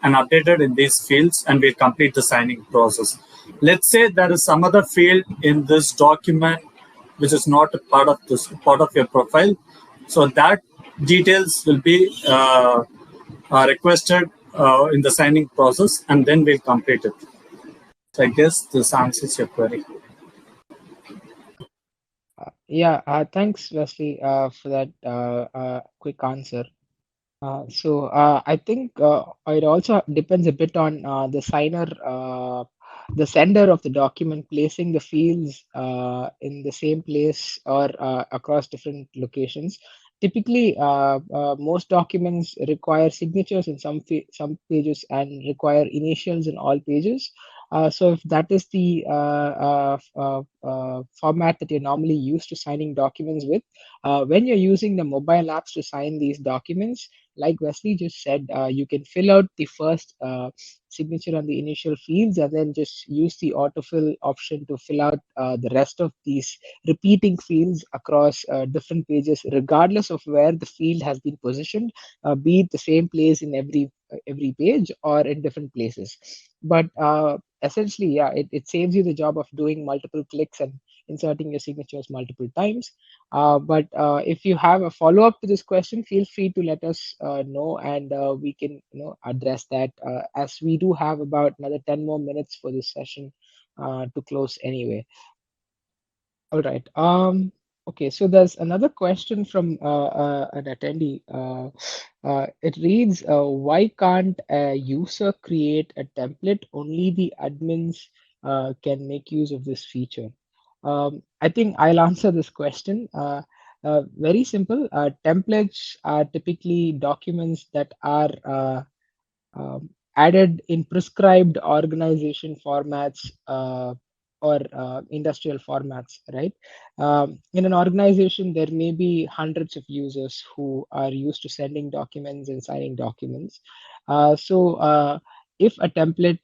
and updated in these fields, and we'll complete the signing process. Let's say there is some other field in this document which is not a part of your profile. So that details will be requested in the signing process, and then we'll complete it. So I guess this answers your query. Yeah, thanks, Wesley, for that quick answer. I think it also depends a bit on the sender of the document placing the fields in the same place or across different locations. Typically, most documents require signatures in some pages and require initials in all pages. So if that is the format that you're normally used to signing documents with, when you're using the mobile apps to sign these documents, like Wesley just said, you can fill out the first signature on the initial fields and then just use the autofill option to fill out the rest of these repeating fields across different pages, regardless of where the field has been positioned, be it the same place in every page or in different places. But essentially, yeah, it saves you the job of doing multiple clicks and inserting your signatures multiple times. But if you have a follow-up to this question, feel free to let us know, and we can address that, as we do have about another 10 more minutes for this session to close anyway. All right. Okay, so there's another question from an attendee. It reads, why can't a user create a template? Only the admins can make use of this feature. I think I'll answer this question. Very simple. Templates are typically documents that are added in prescribed organization formats, or industrial formats, right? In an organization, there may be hundreds of users who are used to sending documents and signing documents. So if a template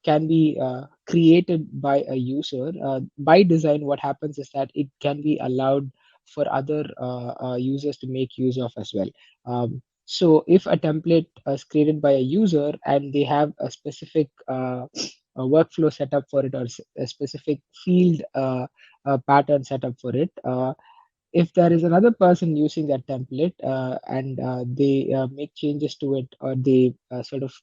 can be created by a user, by design, what happens is that it can be allowed for other users to make use of as well. So if a template is created by a user and they have a specific a workflow set up for it, or a specific field pattern set up for it, if there is another person using that template and they make changes to it, or they sort of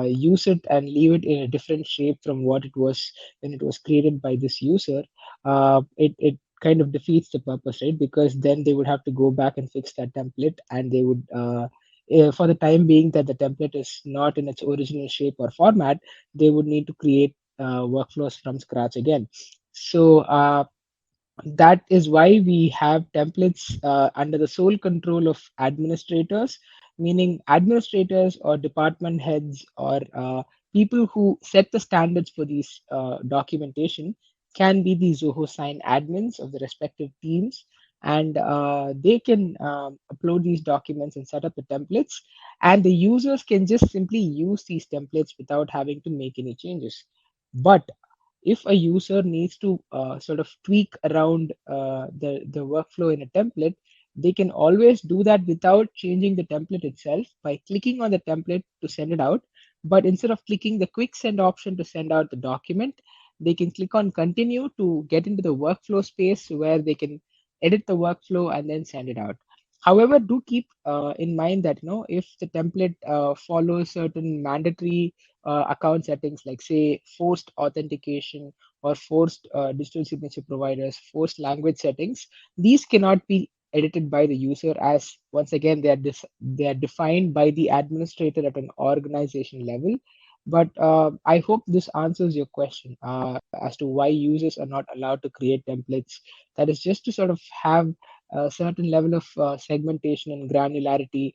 use it and leave it in a different shape from what it was when it was created by this user, it kind of defeats the purpose, right? Because then they would have to go back and fix that template, and they would for the time being that the template is not in its original shape or format, they would need to create workflows from scratch again. So that is why we have templates under the sole control of administrators, meaning administrators or department heads, or people who set the standards for these documentation can be the Zoho Sign admins of the respective teams, and they can upload these documents and set up the templates, and the users can just simply use these templates without having to make any changes. But if a user needs to sort of tweak around the workflow in a template, they can always do that without changing the template itself by clicking on the template to send it out. But instead of clicking the quick send option to send out the document, they can click on continue to get into the workflow space where they can edit the workflow and then send it out. However, do keep in mind that if the template follows certain mandatory account settings, like say forced authentication or forced digital signature providers, forced language settings, these cannot be edited by the user, as once again they are defined by the administrator at an organization level. But I hope this answers your question as to why users are not allowed to create templates. That is just to sort of have a certain level of segmentation and granularity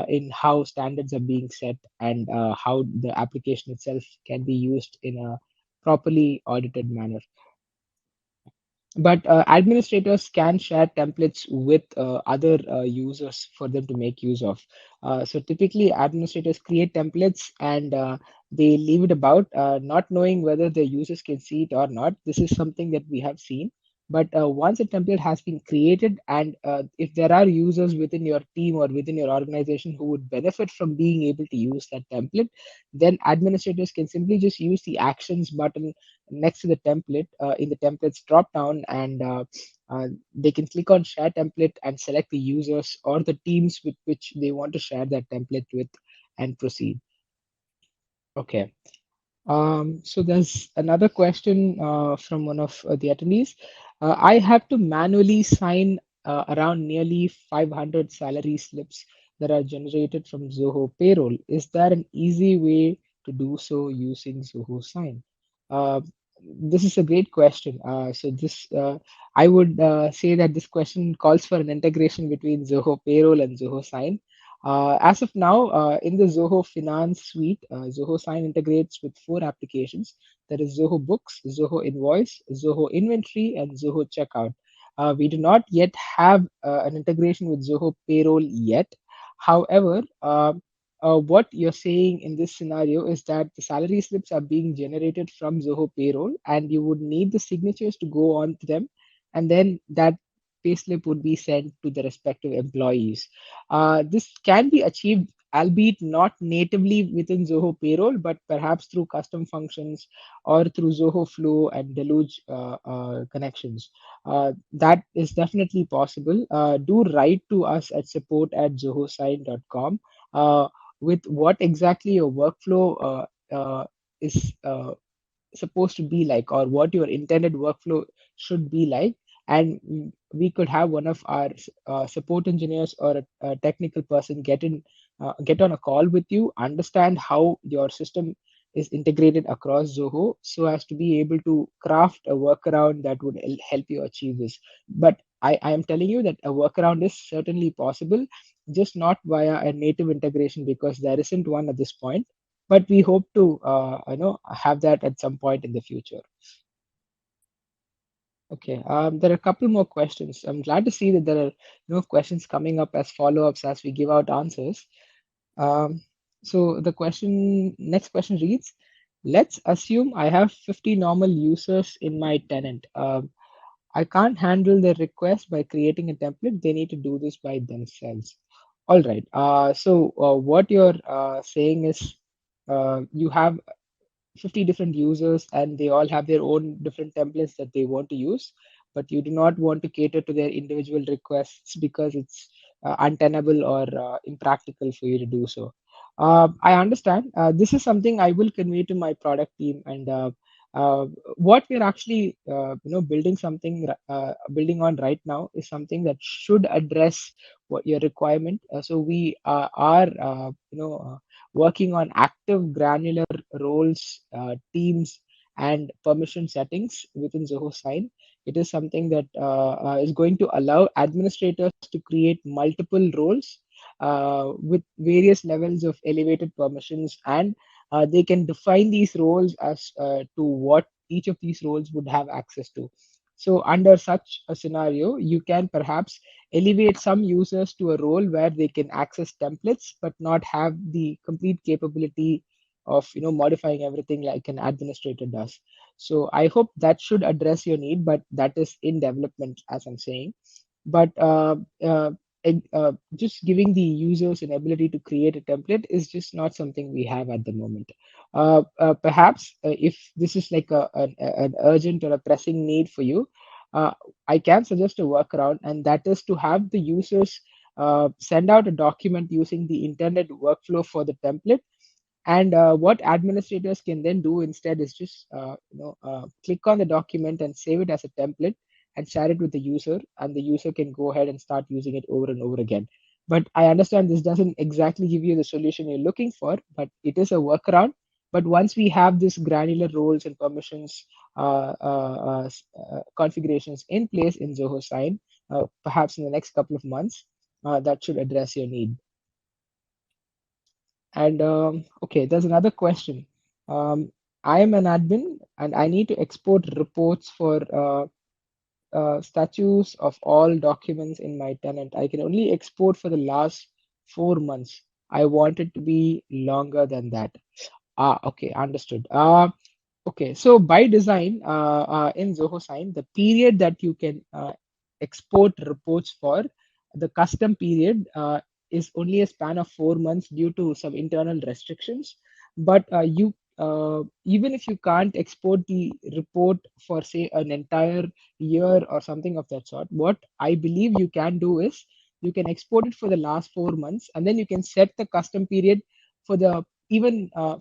in how standards are being set, and how the application itself can be used in a properly audited manner. But administrators can share templates with other users for them to make use of. So typically, administrators create templates and they leave it about, not knowing whether the users can see it or not. This is something that we have seen. But once a template has been created, and if there are users within your team or within your organization who would benefit from being able to use that template, then administrators can simply just use the actions button next to the template in the templates drop down, and they can click on share template and select the users or the teams with which they want to share that template with, and proceed. Okay. So there's another question from one of the attendees. I have to manually sign around nearly 500 salary slips that are generated from Zoho payroll. Is there an easy way to do so using Zoho Sign? Uh, this is a great question. I would say that this question calls for an integration between Zoho payroll and Zoho Sign. As of now, in the Zoho Finance suite, Zoho Sign integrates with 4 applications. That is Zoho Books, Zoho Invoice, Zoho Inventory, and Zoho Checkout. We do not yet have an integration with Zoho Payroll yet. However, what you're saying in this scenario is that the salary slips are being generated from Zoho Payroll, and you would need the signatures to go on to them, and then that payslip would be sent to the respective employees. This can be achieved albeit not natively within Zoho Payroll, but perhaps through custom functions or through Zoho Flow and Deluge connections. That is definitely possible. Do write to us at support@zohosign.com with what exactly your workflow is supposed to be like, or what your intended workflow should be like, and we could have one of our support engineers or a technical person get on a call with you, understand how your system is integrated across Zoho, so as to be able to craft a workaround that would help you achieve this. But I am telling you that a workaround is certainly possible, just not via a native integration, because there isn't one at this point, but we hope to have that at some point in the future. Okay, there are a couple more questions. I'm glad to see that there are questions coming up as follow-ups as we give out answers. So the next question reads, let's assume I have 50 normal users in my tenant. I can't handle their request by creating a template. They need to do this by themselves. All right. What you're saying is you have 50 different users and they all have their own different templates that they want to use, but you do not want to cater to their individual requests because it's untenable or impractical for you to do so. I understand. This is something I will convey to my product team, and uh, what we're actually building on right now is something that should address what your requirement. So we are working on active granular roles, teams, and permission settings within Zoho Sign. It is something that is going to allow administrators to create multiple roles with various levels of elevated permissions, and they can define these roles as to what each of these roles would have access to. So under such a scenario, you can perhaps elevate some users to a role where they can access templates but not have the complete capability of modifying everything like an administrator does. So I hope that should address your need, but that is in development, as I'm saying. But just giving the users an ability to create a template is just not something we have at the moment. Perhaps if this is like an urgent or a pressing need for you, uh, I can suggest a workaround, and that is to have the users send out a document using the intended workflow for the template. And what administrators can then do instead is just click on the document and save it as a template and share it with the user, and the user can go ahead and start using it over and over again. But I understand this doesn't exactly give you the solution you're looking for, but it is a workaround. But once we have this granular roles and permissions configurations in place in Zoho Sign, perhaps in the next couple of months, that should address your need. And okay, there's another question. I am an admin and I need to export reports for statues of all documents in my tenant. I can only export for the last 4 months. I want it to be longer than that. Okay, understood. Okay, so by design, in Zoho Sign, the period that you can export reports for, the custom period, is only a span of 4 months due to some internal restrictions. But even if you can't export the report for, say, an entire year or something of that sort, what I believe you can do is you can export it for the last 4 months, and then you can set the custom period for the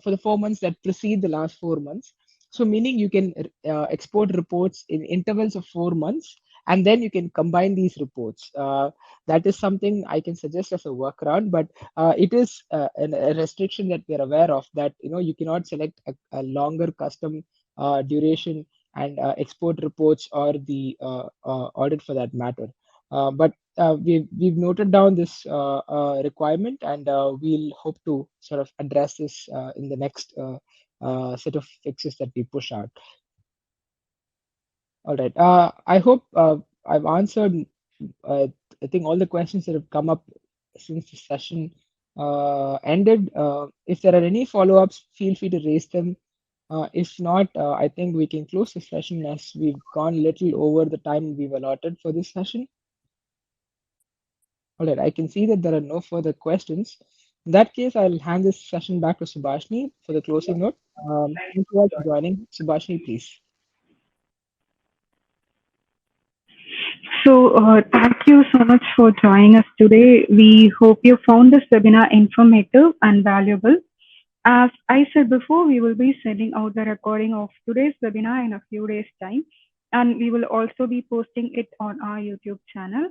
for the 4 months that precede the last 4 months. So meaning you can export reports in intervals of 4 months, and then you can combine these reports. That is something I can suggest as a workaround, but it is a restriction that we are aware of, that you cannot select a longer custom duration and export reports or the audit for that matter. But we've noted down this requirement, and we'll hope to sort of address this in the next set of fixes that we push out. All right. I hope I've answered, I think, all the questions that have come up since the session ended. If there are any follow-ups, feel free to raise them. If not, I think we can close the session as we've gone a little over the time we've allotted for this session. All right, I can see that there are no further questions. In that case, I'll hand this session back to Subhashni for the closing note. Thank you all for joining. Subhashni, please. So, thank you so much for joining us today. We hope you found this webinar informative and valuable. As I said before, we will be sending out the recording of today's webinar in a few days' time, and we will also be posting it on our YouTube channel.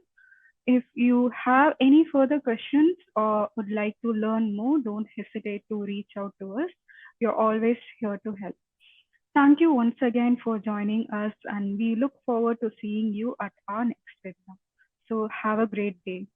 If you have any further questions or would like to learn more, don't hesitate to reach out to us. You're always here to help. Thank you once again for joining us, and we look forward to seeing you at our next webinar. So, have a great day.